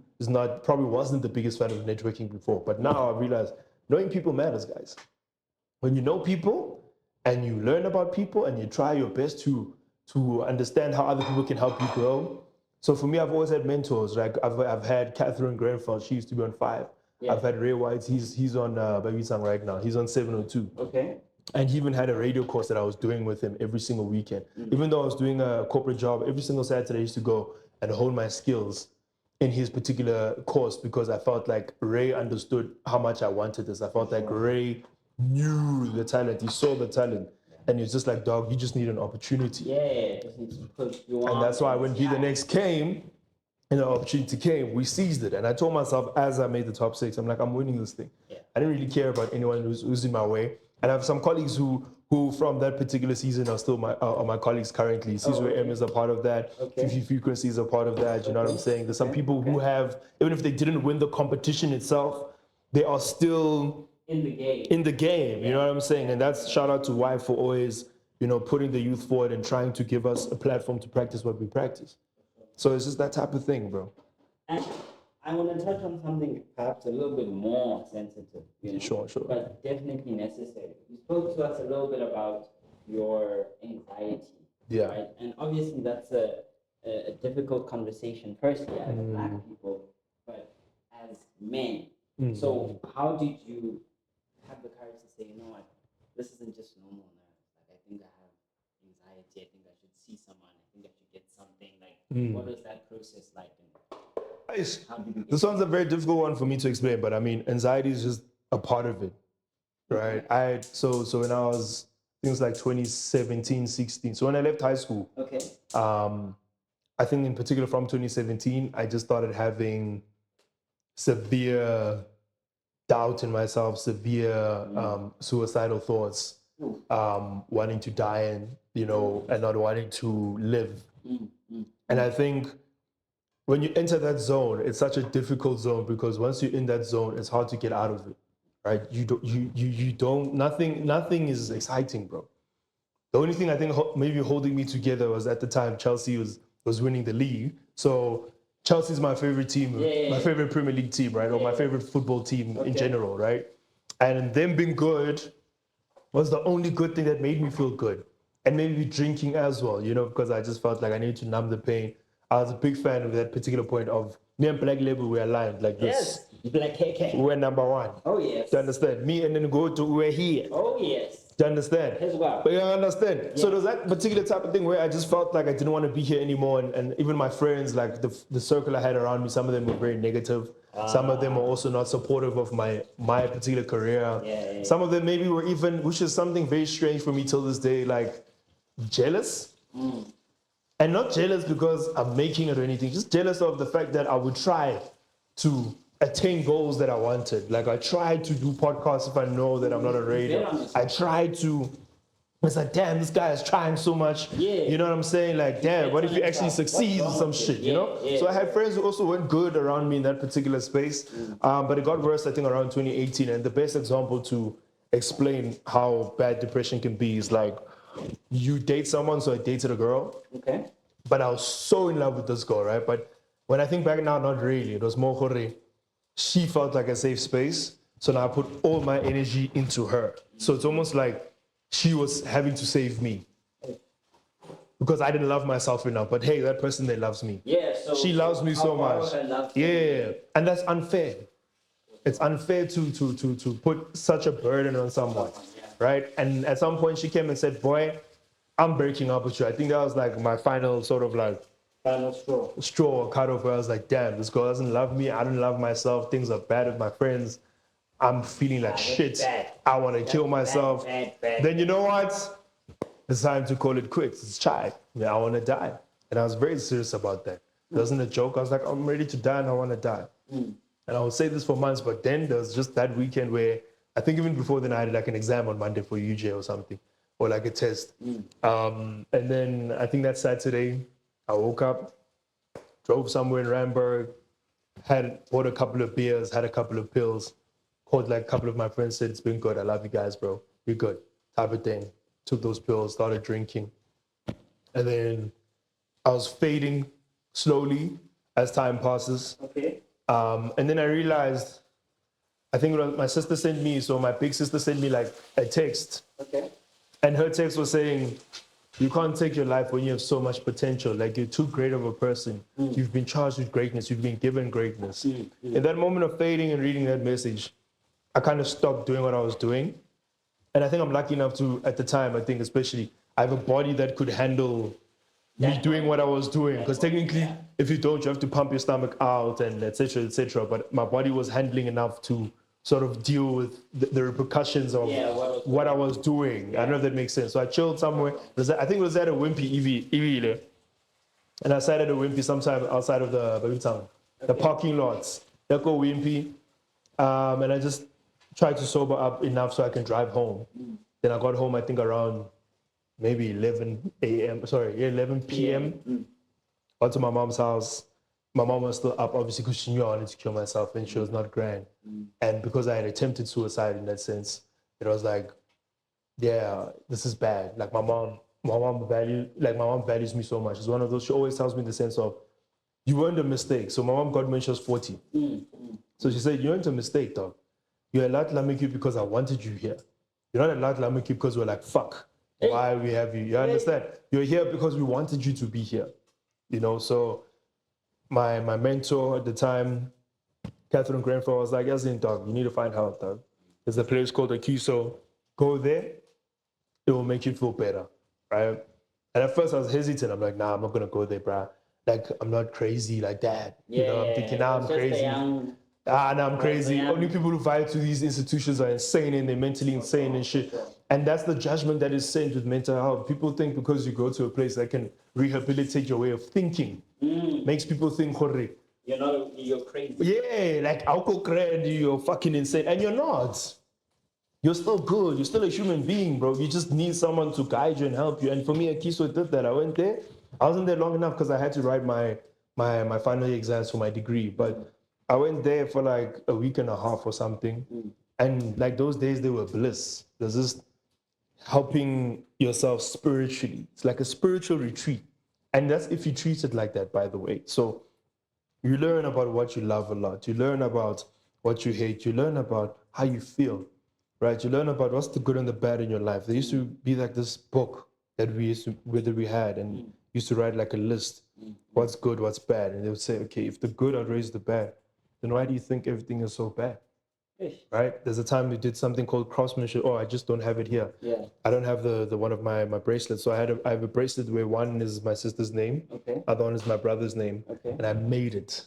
probably wasn't the biggest fan of networking before. But now I realize knowing people matters, guys. When you know people and you learn about people and you try your best to understand how other people can help you grow. So for me, I've always had mentors. Like I've had Catherine Grenfell. She used to be on 5. Yeah. I've had Ray White. He's on Baby Sang right now. He's on 702. Okay. And he even had a radio course that I was doing with him every single weekend. Even though I was doing a corporate job, every single Saturday I used to go and hone my skills in his particular course because I felt like Ray understood how much I wanted this. I felt like Ray knew the talent. He saw the talent. And it's just like, dog, you just need an opportunity. Yeah, just need to push you on. And that's why when Be The Next came, and the opportunity came, we seized it. And I told myself as I made the top 6, I'm like, I'm winning this thing. Yeah. I didn't really care about anyone who's in my way. And I have some colleagues who from that particular season are still my colleagues currently. Caesar M is a part of that. Fifi Frequency is a part of that. You know what I'm saying? There's some people who have, even if they didn't win the competition itself, they are still in the game. You know what I'm saying? And that's shout out to Y for always, putting the youth forward and trying to give us a platform to practice what we practice. So it's just that type of thing, bro. And I want to touch on something perhaps a little bit more sensitive, Sure. but definitely necessary. You spoke to us a little bit about your anxiety, right? And obviously that's a difficult conversation, firstly as Black people, but as men. So how did you have the courage to say, you know what, this isn't just normal nerves. Like, I think I have anxiety. I think I should see someone. I think I should get something. Like, what was that process like? This one's a very difficult one for me to explain, but I mean, anxiety is just a part of it, right? So when I was, things like 2017, 16. So when I left high school, I think in particular from 2017, I just started having severe doubt in myself, severe suicidal thoughts, wanting to die and not wanting to live. And I think when you enter that zone, it's such a difficult zone because once you're in that zone, it's hard to get out of it, right? Nothing is exciting, bro. The only thing I think maybe holding me together was at the time Chelsea was winning the league. So Chelsea's my favorite team, my favorite Premier League team, right? Or my favorite football team in general, right? And them being good was the only good thing that made me feel good. And maybe drinking as well, because I just felt like I needed to numb the pain. I was a big fan of that particular point of me and Black Label were aligned like this. Yes, Black KK. We're number 1. Oh, yes. Do you understand? Me and then go to we're here. Oh, yes. Do you understand? As well. But you understand? Yeah. So there's that particular type of thing where I just felt like I didn't want to be here anymore. And even my friends, like the circle I had around me, some of them were very negative. Some of them were also not supportive of my particular career. Some of them maybe were even, which is something very strange for me till this day, like jealous. And not jealous because I'm making it or anything, just jealous of the fact that I would try to attain goals that I wanted. Like I tried to do podcasts if I know that I'm not a radio. I tried to, it's like, damn, this guy is trying so much. You know what I'm saying? Like, damn, what if he actually succeeds or some shit, So I had friends who also weren't good around me in that particular space. But it got worse, I think, around 2018. And the best example to explain how bad depression can be is like, you date someone, so I dated a girl. Okay. But I was so in love with this girl, right? But when I think back now, not really. It was more Jorge. She felt like a safe space. So now I put all my energy into her. So it's almost like she was having to save me. Because I didn't love myself enough. But hey, that person that loves me. Yeah, so she loves me so much. Yeah. And that's unfair. It's unfair to put such a burden on someone, right? And at some point she came and said, boy, I'm breaking up with you. I think that was like my final sort of like Final straw or cut off where I was like, damn, this girl doesn't love me. I don't love myself. Things are bad with my friends. I'm feeling like shit. bad. I want to kill myself. Bad. Then you know what? It's time to call it quits. It's chai. Yeah, I want to die. And I was very serious about that. It wasn't a joke. I was like, I'm ready to die and I want to die. And I would say this for months, but then there was just that weekend where I think even before then I had like an exam on Monday for UJ or something, or like a test. And then I think that Saturday I woke up, drove somewhere in Randburg, bought a couple of beers, had a couple of pills, called like a couple of my friends, said, it's been good. I love you guys, bro. You're good. Type of thing. Took those pills, started drinking. And then I was fading slowly as time passes. Okay. And then I realized, I think my sister sent me, so my big sister sent me like a text. Okay. And her text was saying, you can't take your life when you have so much potential. Like you're too great of a person. You've been charged with greatness. You've been given greatness. In that moment of fading and reading that message, I kind of stopped doing what I was doing. And I think I'm lucky enough to, at the time, I think especially, I have a body that could handle me doing what I was doing. Because technically, if you don't, you have to pump your stomach out and et cetera, et cetera. But my body was handling enough to sort of deal with the repercussions of what I was doing. I don't know if that makes sense. So I chilled somewhere. I think it was at a Wimpy EV. And I sat at a Wimpy sometime outside of the parking lots. I go Wimpy. And I just tried to sober up enough so I can drive home. Then I got home, I think around maybe 11 p.m. Got to my mom's house. My mom was still up, obviously, because she knew I wanted to kill myself and she was not grand. And because I had attempted suicide in that sense, it was like, yeah, this is bad. Like my mom values me so much. It's one of those, she always tells me the sense of, you weren't a mistake. So my mom got me when she was 40. So she said, you weren't a mistake, dog. You're a lot Lamiki because I wanted you here. You're not a lot Lamiki because we're like, fuck, why we have you? You understand? You're here because we wanted you to be here. You know, so my mentor at the time, Catherine Grenfell, was like, yes, dog, you need to find help, dog. There's a place called Akiso. Go there, it will make you feel better, right? And at first I was hesitant. I'm like, nah, I'm not going to go there, bruh. Like, I'm not crazy like that. You know, I'm thinking, nah, I'm crazy. Nah, I'm crazy. Only people who vibe to these institutions are insane and they're mentally insane and shit. And that's the judgment that is sent with mental health. People think because you go to a place that can rehabilitate your way of thinking, makes people think, you're crazy. Yeah, like, I'll go crazy, you're fucking insane. And you're not. You're still good. You're still a human being, bro. You just need someone to guide you and help you. And for me, Akiso did that. I went there. I wasn't there long enough because I had to write my final year exams for my degree. But I went there for like a week and a half or something. And like those days, they were bliss. There's just helping yourself spiritually. It's like a spiritual retreat. And that's if you treat it like that, by the way. So you learn about what you love a lot. You learn about what you hate. You learn about how you feel, right? You learn about what's the good and the bad in your life. There used to be like this book that we had and used to write like a list. What's good, what's bad. And they would say, okay, if the good outweighs the bad, then why do you think everything is so bad? Right? There's a time we did something called craftsmanship. Oh, I just don't have it here. Yeah. I don't have the one of my bracelets. So I have a bracelet where one is my sister's name, other one is my brother's name, and I made it.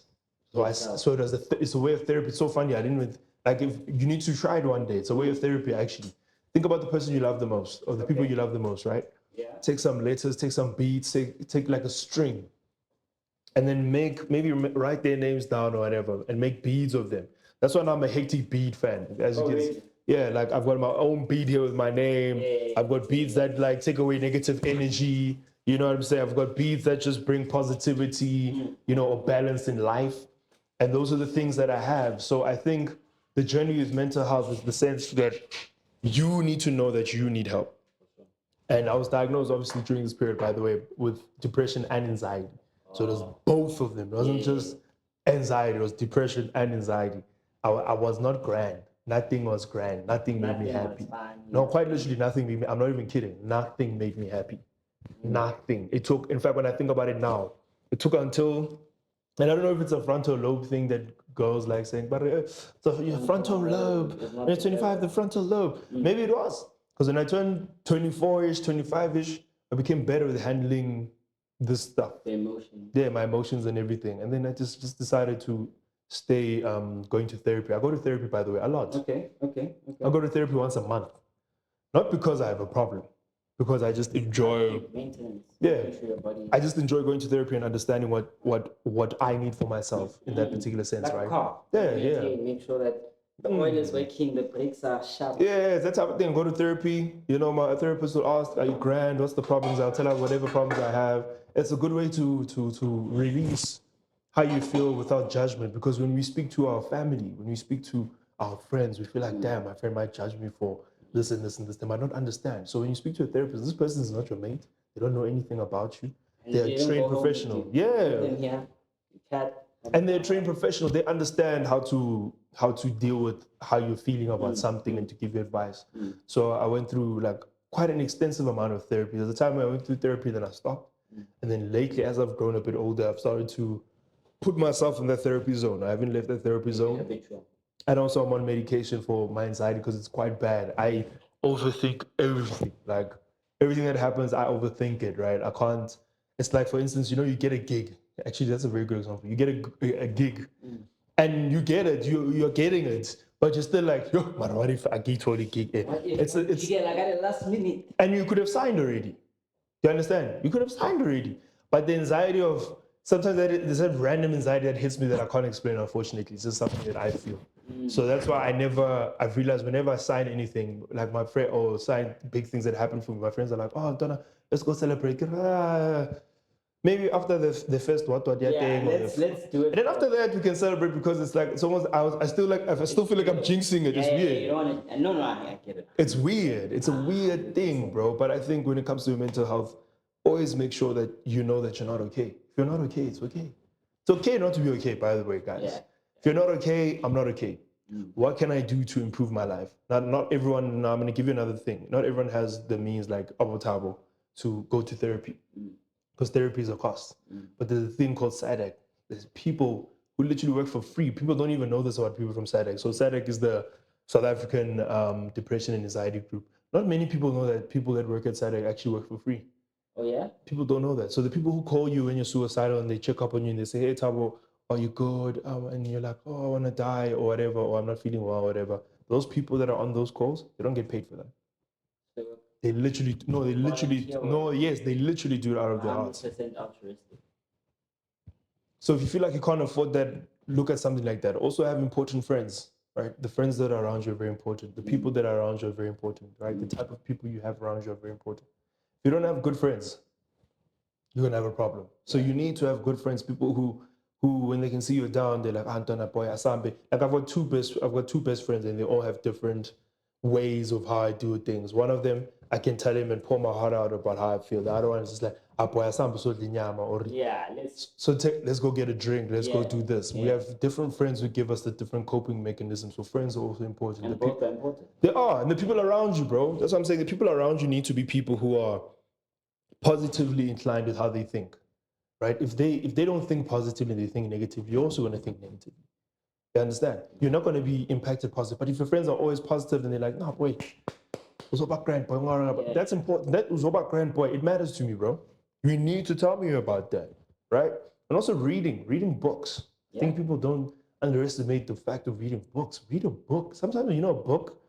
So it's a way of therapy. It's so funny. I didn't even if you need to try it one day. It's a way of therapy actually. Think about the person you love the most, or the people you love the most, right? Yeah. Take some letters, take some beads, take like a string, and then maybe write their names down or whatever, and make beads of them. That's why I'm a hectic bead fan. As you can see. Yeah, like I've got my own bead here with my name. I've got beads that like take away negative energy. You know what I'm saying? I've got beads that just bring positivity, or balance in life. And those are the things that I have. So I think the journey with mental health is the sense that you need to know that you need help. And I was diagnosed, obviously, during this period, by the way, with depression and anxiety. So it was both of them. It wasn't just anxiety, it was depression and anxiety. I was not grand. Nothing was grand. Nothing made me happy. No, quite literally nothing made me, I'm not even kidding. Nothing made me happy. Nothing. It took, in fact, when I think about it now, it took until, and I don't know if it's a frontal lobe thing that girls like saying, but so your frontal lobe, when you're 25, the frontal lobe. Maybe it was. Because when I turned 24-ish, 25-ish, I became better with handling this stuff. The emotion. Yeah, my emotions and everything. And then I just decided to stay going to therapy. I go to therapy, by the way, a lot. Okay. I go to therapy once a month. Not because I have a problem, because I just enjoy Maintenance. yeah. Making sure your body. I just enjoy going to therapy and understanding what I need for myself in that particular sense, Like right? a car. Yeah, Maintain, make sure that the oil is working, the brakes are sharp. Yeah, that type of thing. Go to therapy. You know, my therapist will ask, "Are you grand? What's the problems?" I'll tell her whatever problems I have. It's a good way to release how you feel without judgment. Because when we speak to our family, when we speak to our friends, we feel like, damn, my friend might judge me for this and this and this. They might not understand. So when you speak to a therapist, this person is not your mate. They don't know anything about you. They're a trained professional. Yeah. Chat. And they're a trained professional. They understand how to deal with how you're feeling about something and to give you advice. So I went through like quite an extensive amount of therapy. There's a time I went through therapy, then I stopped. And then lately, as I've grown a bit older, I've started to put myself in that therapy zone. I haven't left that therapy zone. Habitual. And also I'm on medication for my anxiety because it's quite bad. I overthink everything. Like everything that happens, I overthink it, right? I can't. It's like, for instance, you know, you get a gig. Actually, that's a very good example. You get a gig and you get it, you're getting it, but you're still like, yo, man, what if I get totally gig? It's You get like at the last minute. and you could have signed already. You understand? You could have signed already. But the anxiety of sometimes there's a random anxiety that hits me that I can't explain, unfortunately. It's just something that I feel. So that's why I've realized whenever I sign anything, like my friend or sign big things that happen for me, my friends are like, oh, Donna, let's go celebrate. Maybe after the first what thing. Let's do it. And then after that we can celebrate because it's like it's almost I still feel like I'm jinxing it. It's weird. You don't want to, no, I get it. It's weird. It's a weird thing, bro. But I think when it comes to mental health, always make sure that you know that you're not okay. If you're not okay, it's okay. It's okay not to be okay, by the way, guys. Yeah. If you're not okay, I'm not okay. What can I do to improve my life? Not everyone, now I'm going to give you another thing. Not everyone has the means like Thabo to go to therapy because therapy is a cost. But there's a thing called SADC. There's people who literally work for free. People don't even know this about people from SADC. So SADC is the South African Depression and Anxiety Group. Not many people know that people that work at SADC actually work for free. Oh, yeah? People don't know that. So the people who call you when you're suicidal and they check up on you and they say, hey, Thabo, are you good? And you're like, oh, I want to die or whatever, or I'm not feeling well or whatever. Those people that are on those calls, they don't get paid for that. They literally do it out of their hearts. 100% altruistic. So if you feel like you can't afford that, look at something like that. Also have important friends, right? The friends that are around you are very important. The people that are around you are very important, right? The type of people you have around you are very important. If you don't have good friends, you're gonna have a problem. So you need to have good friends, people who when they can see you down, they're like, Antona boy, Asambe. Like I've got two best friends and they all have different ways of how I do things. One of them, I can tell him and pour my heart out about how I feel. The other one is just like, let's go get a drink. Let's go do this. We have different friends who give us the different coping mechanisms. So friends are also important. Important. They are, and the people around you, bro. That's what I'm saying. The people around you need to be people who are positively inclined with how they think, right? If they don't think positively, they think negatively, you're also going to think negatively. You understand? You're not going to be impacted positive. But if your friends are always positive, then they're like, nah, boy, what's about grand boy? That's important. That was about grand boy. It matters to me, bro. You need to tell me about that, right? And also reading books. I think people don't underestimate the fact of reading books. Read a book. Sometimes, you know, a book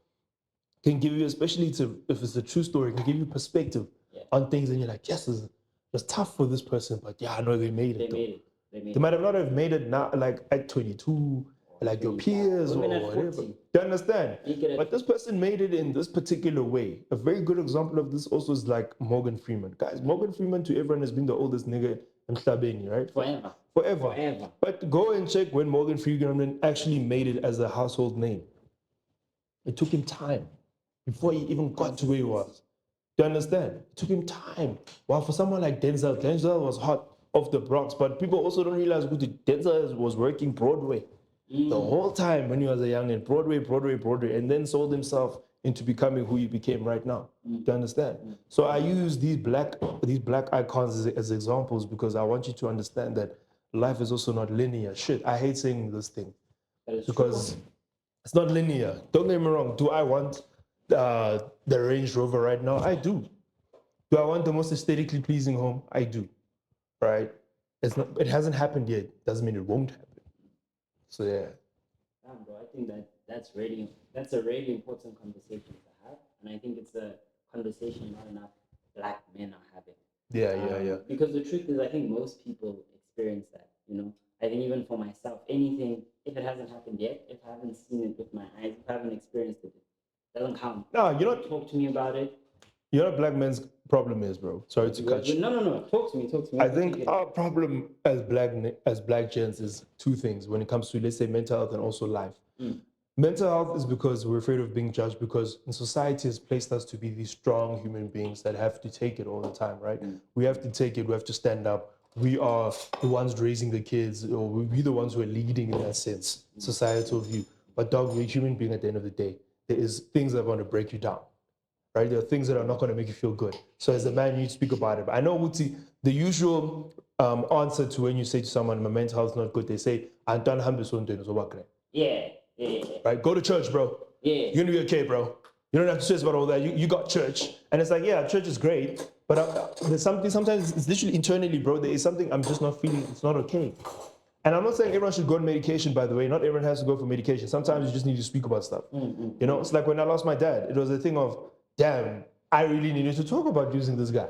can give you, especially if it's a true story, it can give you perspective on things, and you're like, yes, it's tough for this person, but yeah, I know they made it. They might have not have made it now, like at 22, like your peers or whatever. You understand? But this person made it in this particular way. A very good example of this also is like Morgan Freeman. Guys, Morgan Freeman to everyone has been the oldest nigga in Mhlabeni, right? Forever. But go and check when Morgan Freeman actually made it as a household name. It took him time before he even got to where he was. Do you understand? It took him time. While for someone like Denzel was hot off the Bronx, but people also don't realize who Denzel was working Broadway the whole time when he was a youngin'. Broadway, and then sold himself into becoming who he became right now. Do you understand? So I use these black icons as examples because I want you to understand that life is also not linear. Shit, I hate saying this thing. That is because true. it's not linear. Don't get me wrong. Do I want the Range Rover right now? I do. Do I want the most aesthetically pleasing home? I do. Right? It's not. It hasn't happened yet. Doesn't mean it won't happen. So yeah. Damn, bro, I think that's a really important conversation to have, and I think it's a conversation not enough black men are having. Yeah. Because the truth is, I think most people experience that. I think even for myself, anything if it hasn't happened yet, if I haven't seen it with my eyes, if I haven't experienced it, it doesn't count. No, Talk to me about it. you know what black men's problem is, bro. Sorry to cut you. No. Talk to me. I think our problem as black gents is two things when it comes to, let's say, mental health and also life. Mental health is because we're afraid of being judged, because in society has placed us to be these strong human beings that have to take it all the time, right? We have to take it, we have to stand up. We are the ones raising the kids, or we're the ones who are leading in that sense, societal view. But dog, we're a human being at the end of the day. There is things that are going to break you down. Right? There are things that are not going to make you feel good. So as a man, you need to speak about it. But I know, Muti, the usual answer to when you say to someone, my mental health is not good, they say, Yeah. right? Go to church, bro. Yeah. You're going to be okay, bro. You don't have to stress about all that. You got church. And it's like, yeah, church is great. But there's something, sometimes it's literally internally, bro. There is something I'm just not feeling. It's not okay. And I'm not saying everyone should go on medication, by the way. Not everyone has to go for medication. Sometimes you just need to speak about stuff. You know, it's like when I lost my dad. It was a thing of, damn, I really needed to talk about losing this guy.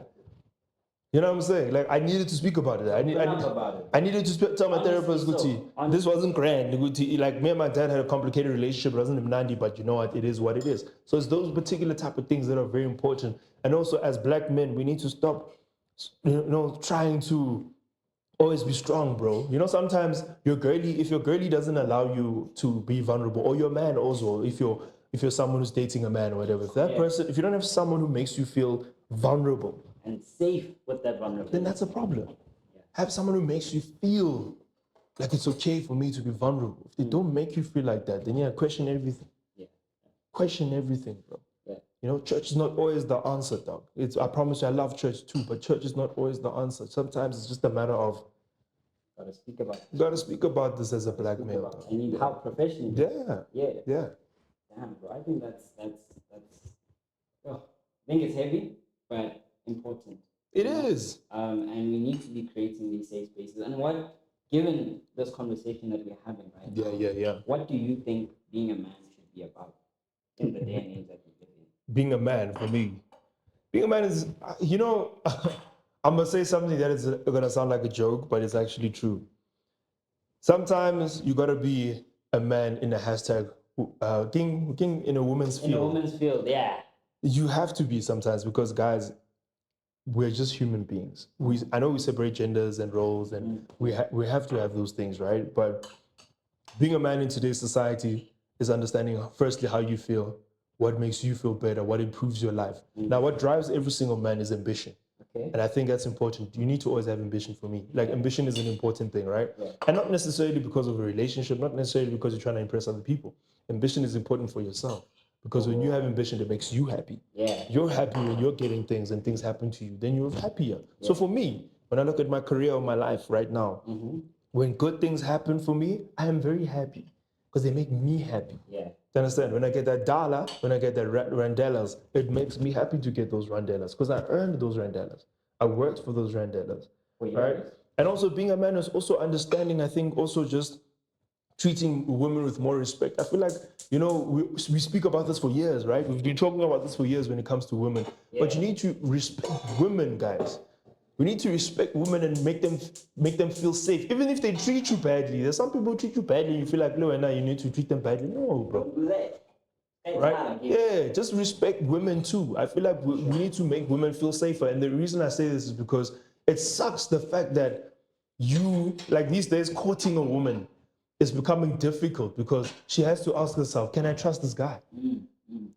You know what I'm saying? Like, I needed to speak about it. I needed to tell my therapist, Guti, this wasn't grand. Guti, like, me and my dad had a complicated relationship. It wasn't Mnandi, but you know what? It is what it is. So it's those particular type of things that are very important. And also, as black men, we need to stop, trying to always be strong, bro. You know, sometimes if your girlie doesn't allow you to be vulnerable, or your man also, if you're someone who's dating a man or whatever, if you don't have someone who makes you feel vulnerable and safe with that vulnerability, then that's a problem. Have someone who makes you feel like it's okay for me to be vulnerable. If they don't make you feel like that, then question everything. Question everything, bro. You know, church is not always the answer, dog. I promise you, I love church too, but church is not always the answer. Sometimes it's just a matter of gotta speak about this. Gotta speak about this as a black male. Dog. You need help professionally. Yeah. Damn, bro. I think that's. Oh, I think it's heavy, but important. It is. And we need to be creating these safe spaces. And given this conversation that we're having right now, yeah. What do you think being a man should be about in the day and age that we live in? Being a man, for me, being a man is, I'm gonna say something that is gonna sound like a joke, but it's actually true. Sometimes you gotta be a man in a hashtag, in a woman's field. In a woman's field, yeah. You have to be sometimes, because guys, we're just human beings. I know we separate genders and roles, and we have to have those things, right? But being a man in today's society is understanding, firstly, how you feel, what makes you feel better, what improves your life. Now, what drives every single man is ambition. Okay. And I think that's important. You need to always have ambition for me. Like, ambition is an important thing, right? And not necessarily because of a relationship, not necessarily because you're trying to impress other people. Ambition is important for yourself. Because when you have ambition that makes you happy, you're happy when you're getting things and things happen to you, then you're happier. So for me, when I look at my career or my life right now, when good things happen for me, I am very happy because they make me happy. Yeah. You understand? When I get that dollar, when I get that randellas, it makes me happy to get those randellas because I earned those randellas. I worked for those randellas. Right? And also being a man is also understanding, I think, also just treating women with more respect. I feel like, we speak about this for years, right? We've been talking about this for years when it comes to women. But you need to respect women, guys. We need to respect women and make them feel safe, even if they treat you badly. There's some people who treat you badly, and you feel like, no, and now you need to treat them badly. No, bro. Right? Yeah, just respect women too. I feel like we need to make women feel safer. And the reason I say this is because it sucks the fact that these days, courting a woman is becoming difficult because she has to ask herself, can I trust this guy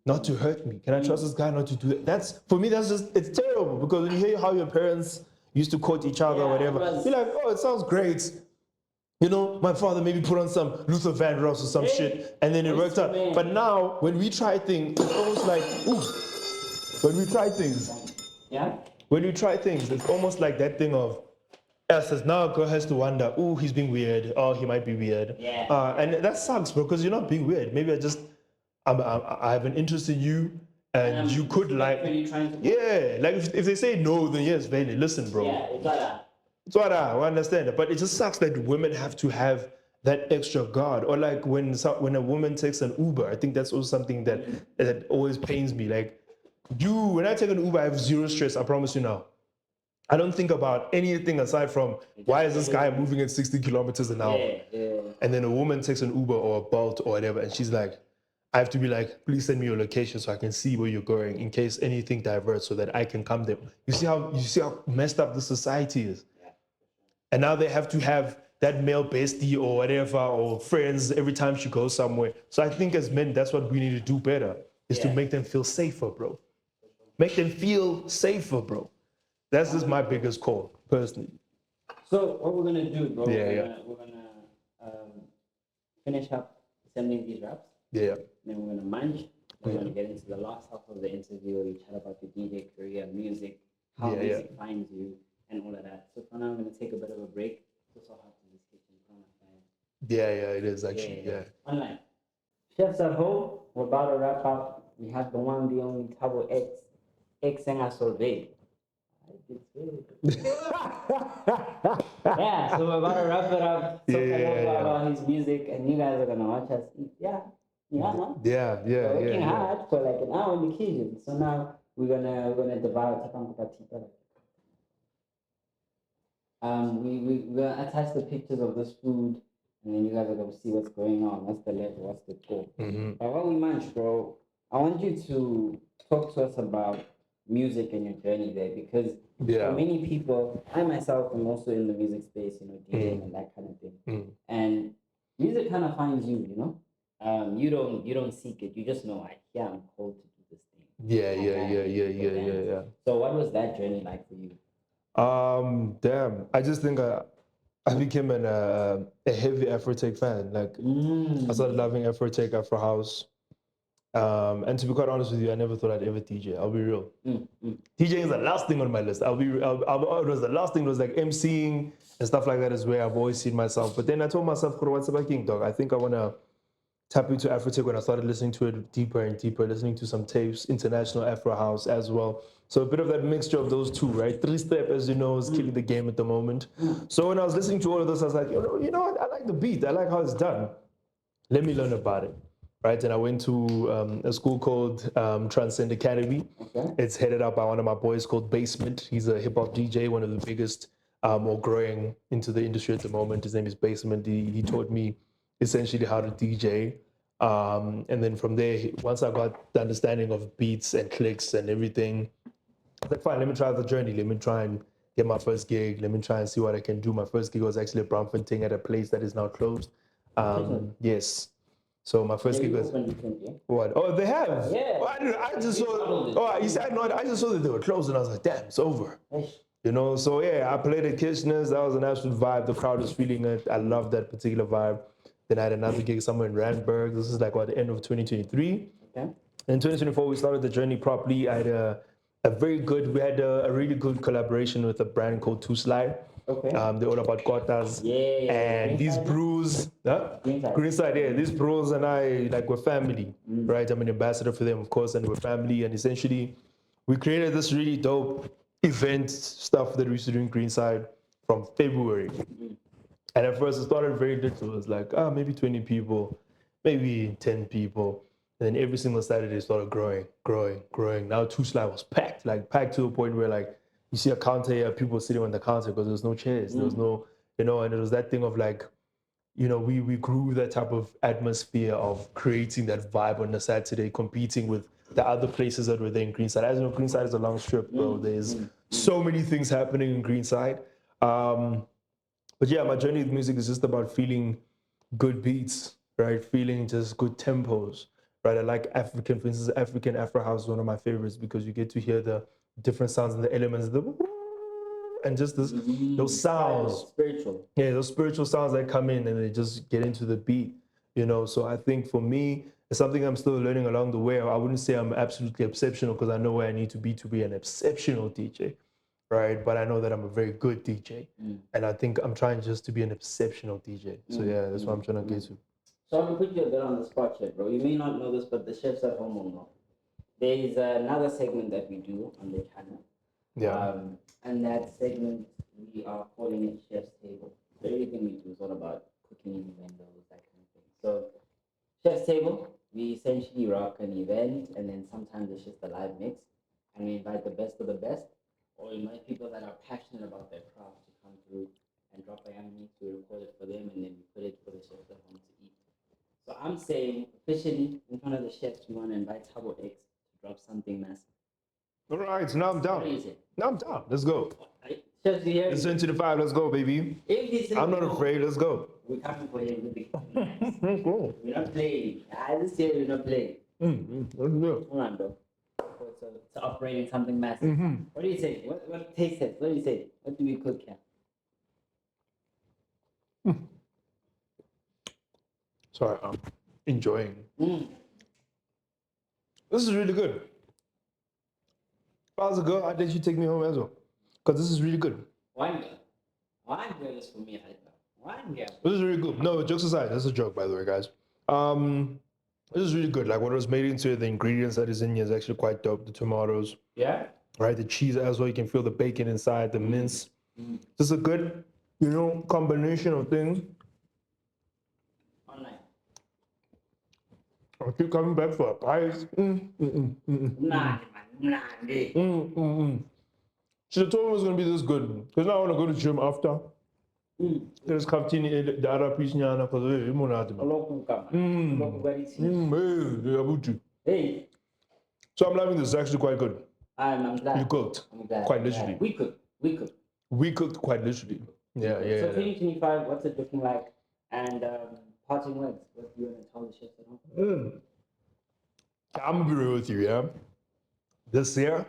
not to hurt me? Can I trust this guy not to do that? For me, it's terrible because when you hear how your parents used to court each other or whatever, you're like, oh, it sounds great. My father maybe put on some Luther Vandross or some shit, and then it worked out. But now, when we try things, it's almost like, when we try things, it's almost like that thing of, says now a girl has to wonder, oh, he's being weird. Oh, he might be weird. Yeah. And that sucks, bro, because you're not being weird. Maybe I have an interest in you, and you could like, Really trying to yeah, like if they say no, then yes, Vele, listen, bro. yeah, it's like that. It's what I understand it, but it just sucks that women have to have that extra guard. Or like when a woman takes an Uber, I think that's also something that always pains me. Like when I take an Uber, I have zero stress. I promise you now. I don't think about anything aside from why is this guy moving at 60 kilometers an hour? Yeah. And then a woman takes an Uber or a Bolt or whatever, and she's like, I have to be like, please send me your location so I can see where you're going in case anything diverts so that I can come there. You see how messed up the society is. And now they have to have that male bestie or whatever or friends every time she goes somewhere. So I think as men, that's what we need to do better is to make them feel safer, bro. Make them feel safer, bro. That's just my biggest call, personally. So what we're gonna do, bro? Yeah, we're gonna finish up assembling these raps. Yeah. Then we're gonna munch. Then we're gonna get into the last half of the interview where we chat about your DJ career, music, how music finds you, and all of that. So for now, I'm gonna take a bit of a break. Just so hot in this kitchen. Yeah, it is actually. Yeah. Online. Chefs at home, we're about to wrap up. We have the one, the only Thabo X, Xenga Solvay. Yeah, so we're about to wrap it up. So about his music, and you guys are gonna watch us eat. Yeah, man. We're working hard for like an hour in the kitchen. So now we're gonna devour. We're gonna attach the pictures of this food, and then you guys are gonna see what's going on. What's the level? What's the goal? But while we munch, bro, I want you to talk to us about music and your journey there, because for many people, I myself am also in the music space, DJing and that kind of thing. And music kind of finds you, you don't seek it. You just know, I'm called to do this thing. Yeah. So what was that journey like for you? Damn. I just think I became a heavy Afrotech fan. Like I started loving Afrotech, Afro House. And to be quite honest with you, I never thought I'd ever DJ. I'll be real. DJing is the last thing on my list. It was the last thing. It was like emceeing and stuff like that is where I've always seen myself. But then I told myself, what's about King Dog? I think I want to tap into Afrotech when I started listening to it deeper and deeper, listening to some tapes, international Afro House as well. So a bit of that mixture of those two, right? 3-step, as you know, is killing the game at the moment. So when I was listening to all of this, I was like, you know what? I like the beat. I like how it's done. Let me learn about it. Right, and I went to a school called Transcend Academy. Okay. It's headed up by one of my boys called Basement. He's a hip hop DJ, one of the biggest or growing into the industry at the moment. His name is Basement. He taught me essentially how to DJ. And then from there, once I got the understanding of beats and clicks and everything, I was like, fine, let me try the journey. Let me try and get my first gig. Let me try and see what I can do. My first gig was actually a Braamfontein at a place that is now closed. Yes. So my first gig was what? Oh, they have. Yeah. Well, I just saw. Oh, you said no. I just saw that they were closed, and I was like, damn, it's over. So yeah, I played at Kitchener's. That was an absolute vibe. The crowd was feeling it. I loved that particular vibe. Then I had another gig somewhere in Randburg. This is like the end of 2023. Okay. In 2024, we started the journey properly. I had we had a really good collaboration with a brand called Two Slide. Okay. They're all about kotas. Yeah. And these brews, Greenside, yeah. These brews and I we're family, right? I'm an ambassador for them, of course, and we're family. And essentially, we created this really dope event stuff that we used to do in Greenside from February. And at first, it started very little. It was like, maybe 20 people, maybe 10 people. And then every single Saturday, it started growing. Now, Two Slide was packed to a point where you see a counter here, people sitting on the counter because there was no chairs. There was no, and it was that thing of we grew that type of atmosphere of creating that vibe on a Saturday, competing with the other places that were there in Greenside. As you know, Greenside is a long strip, bro. There's so many things happening in Greenside. But yeah, my journey with music is just about feeling good beats, right? Feeling just good tempos, right? I like African, for instance, African Afro House is one of my favorites because you get to hear the different sounds and the elements, and just those sounds. Spiritual. Yeah, those spiritual sounds that come in and they just get into the beat, So I think for me, it's something I'm still learning along the way. I wouldn't say I'm absolutely exceptional because I know where I need to be an exceptional DJ. right? But I know that I'm a very good DJ. And I think I'm trying just to be an exceptional DJ. So yeah, that's what I'm trying to get to. So I'm gonna put you a bit on the spot here, bro. You may not know this, but the chefs at home will know. There is another segment that we do on the channel. Yeah. And that segment we are calling it Chef's Table. So everything we do is all about cooking windows, that kind of thing. So Chef's Table, we essentially rock an event, and then sometimes it's just a live mix, and we invite the best of the best, or we invite people that are passionate about their craft to come through and drop a young mix. We record it for them, and then we put it for the chefs at home to eat. So I'm saying officially in front of the chefs, we want to invite Thabo X to drop something massive. All right, so now I'm down. What do you say? Now I'm down. Let's go. Right? Chefs, you hear It's me? 10 to the 5. Let's go, baby. If he says I'm not no, afraid. Let's go. we're coming for him with the Let's go. We're not playing. This year we're not playing. Let's go. Come on, bro. So to operating something massive. What do you say? What taste test? What do you say? What do we cook here? Sorry, I'm enjoying. Mm. This is really good. If I was a girl, I'd let you take me home as well. Because this is really good. One girl. One girl is for me right now. One girl. This is really good. No, jokes aside, that's a joke, by the way, guys. This is really good. Like what was made into it, the ingredients that is in here is actually quite dope. The tomatoes, Yeah? right? The cheese as well. You can feel the bacon inside, the mince. This is a good, combination of things. Online. I'll keep coming back for a pies. Nah, man. Should have told me it was gonna be this good. Because now I want to go to the gym after. There's captain the other piece nyana because hey, Hey, So I'm loving this. It's actually quite good. I'm glad. You cooked. I'm glad. Quite I'm literally. glad. We cooked. We cooked quite literally. Yeah. So 2025, what's it looking like? And parting words, what do you want to tell the chefs at home? I'm gonna be real with you, yeah. This year,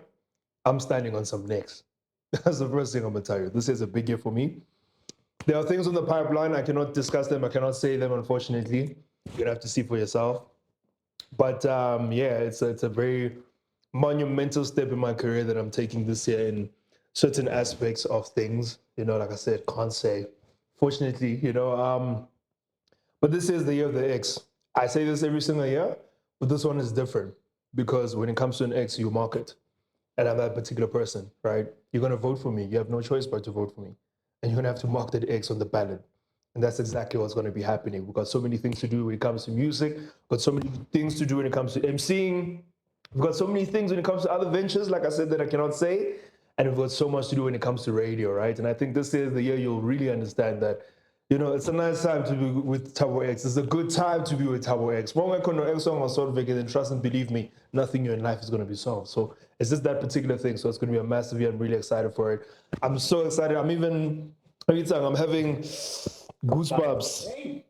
I'm standing on some necks. That's the first thing I'm gonna tell you. This is a big year for me. There are things on the pipeline. I cannot discuss them. I cannot say them, unfortunately. You're gonna have to see for yourself. But it's a very monumental step in my career that I'm taking this year in certain aspects of things. Like I said, can't say. Fortunately, but this is the year of the X. I say this every single year, but this one is different because when it comes to an X, you mark it. And I'm that particular person, right? You're gonna vote for me. You have no choice but to vote for me. And you're gonna have to mark that X on the ballot. And that's exactly what's gonna be happening. We've got so many things to do when it comes to music, we've got so many things to do when it comes to MCing, we've got so many things when it comes to other ventures, like I said, that I cannot say. And we've got so much to do when it comes to radio, right? And I think this is the year you'll really understand that, it's a nice time to be with Thabo X. It's a good time to be with Thabo X. And trust and believe me, nothing in your life is going to be solved. So it's just that particular thing. So it's going to be a massive year. I'm really excited for it. I'm so excited. I'm having goosebumps.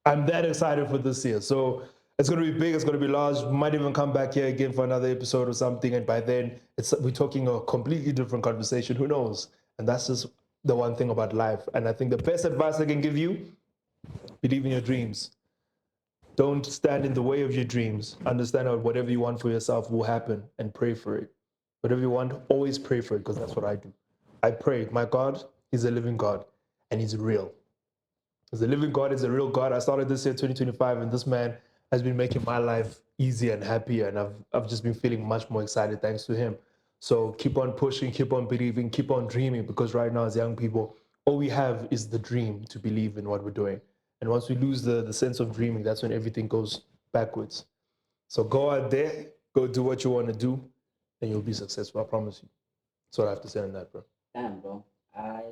I'm that excited for this year. So it's going to be big. It's going to be large. We might even come back here again for another episode or something. And by then, we're talking a completely different conversation. Who knows? And that's just the one thing about life. And I think the best advice I can give you, believe in your dreams. Don't stand in the way of your dreams. Understand that whatever you want for yourself will happen and pray for it. Whatever you want, always pray for it because that's what I do. I pray. My God is a living God and he's real. He's a living God, he's a real God. I started this year 2025 and this man has been making my life easier and happier. And I've just been feeling much more excited thanks to him. So keep on pushing, keep on believing, keep on dreaming because right now as young people, all we have is the dream to believe in what we're doing. And once we lose the sense of dreaming, that's when everything goes backwards. So go out there, go do what you want to do, and you'll be successful. I promise you. That's what I have to say on that, bro. Damn, bro. I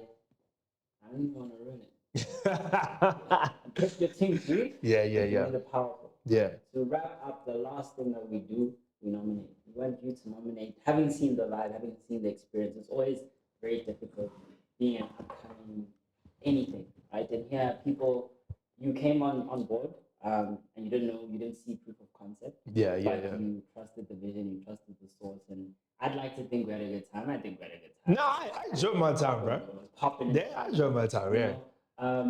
don't even want to ruin it. Keep your team brief. Yeah. It powerful. Yeah. To wrap up, the last thing that we do, we nominate. We want you to nominate. Having seen the live, having seen the experience, it's always very difficult being an upcoming anything, right? And here, people, you came on board, and you didn't see proof of concept. Yeah. You trusted the vision, you trusted the source, and I'd like to think we had a good time. I think we had a good time. No, I enjoyed my time, bro. Popping. Yeah, I enjoyed my time. Yeah.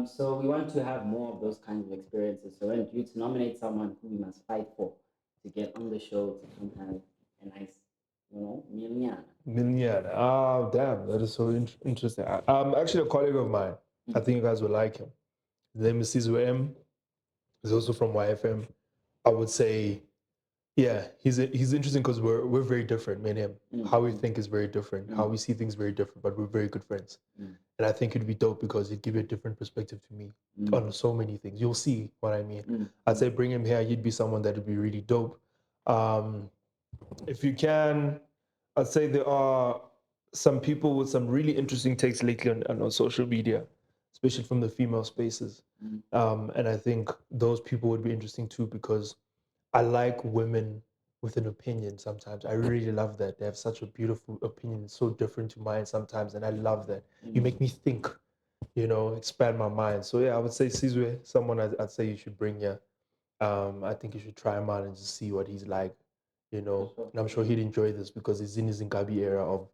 So we want to have more of those kinds of experiences. So I want you to nominate someone who we must fight for to get on the show to come have a nice Minyana. Million. Oh, damn. That is so interesting. Actually a colleague of mine. I think you guys would like him. His name is Thabo M. He's also from YFM. I would say, yeah, he's interesting because we're very different, me and him. How we think is very different. How we see things very different, but we're very good friends. And I think it'd be dope because it'd give you a different perspective to me on so many things. You'll see what I mean. I'd say bring him here. He'd be someone that would be really dope. If you can, I'd say there are some people with some really interesting takes lately on social media, especially from the female spaces. And I think those people would be interesting too because I like women with an opinion sometimes. I really love that. They have such a beautiful opinion, so different to mine sometimes, and I love that. You make me think, expand my mind. So yeah, I would say Sizwe, someone I'd say you should bring here. I think you should try him out and just see what he's like, And I'm sure he'd enjoy this because he's in his Nkabi era of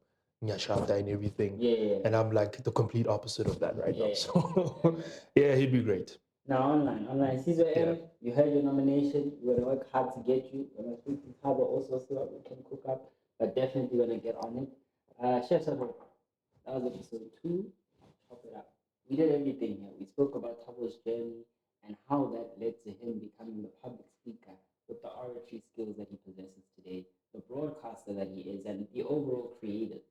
Nyashata and everything. Yeah. And I'm like the complete opposite of that right now. So yeah, he'd be great. Now online. Caesar M, you had your nomination. We're gonna work hard to get you. We're gonna speak to Thabo also see what we can cook up, but definitely gonna get on it. Chef Thabo, that was episode 2. Chop it up. We did everything here. We spoke about Thabo's journey and how that led to him becoming the public speaker with the oratory skills that he possesses today, the broadcaster that he is, and the overall creative.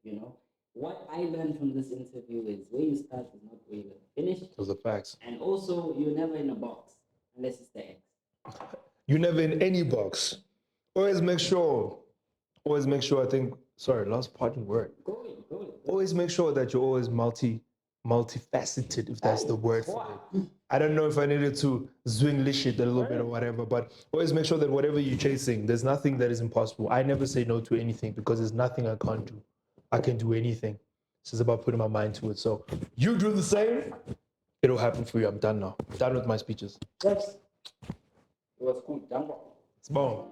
What I learned from this interview is where you start is not where you're gonna finish. Those are facts. And also, you're never in a box unless it's the X. You're never in any box. Always make sure. I think. Sorry, last parting word. Go in. Always make sure that you're always multifaceted, if that's the word for it. I don't know if I needed to zwinglish it a little bit or whatever, but always make sure that whatever you're chasing, there's nothing that is impossible. I never say no to anything because there's nothing I can't do. I can do anything. It's just about putting my mind to it. So you do the same, it'll happen for you. I'm done now. Done with my speeches. Yes. It was cool. Done. It's boom.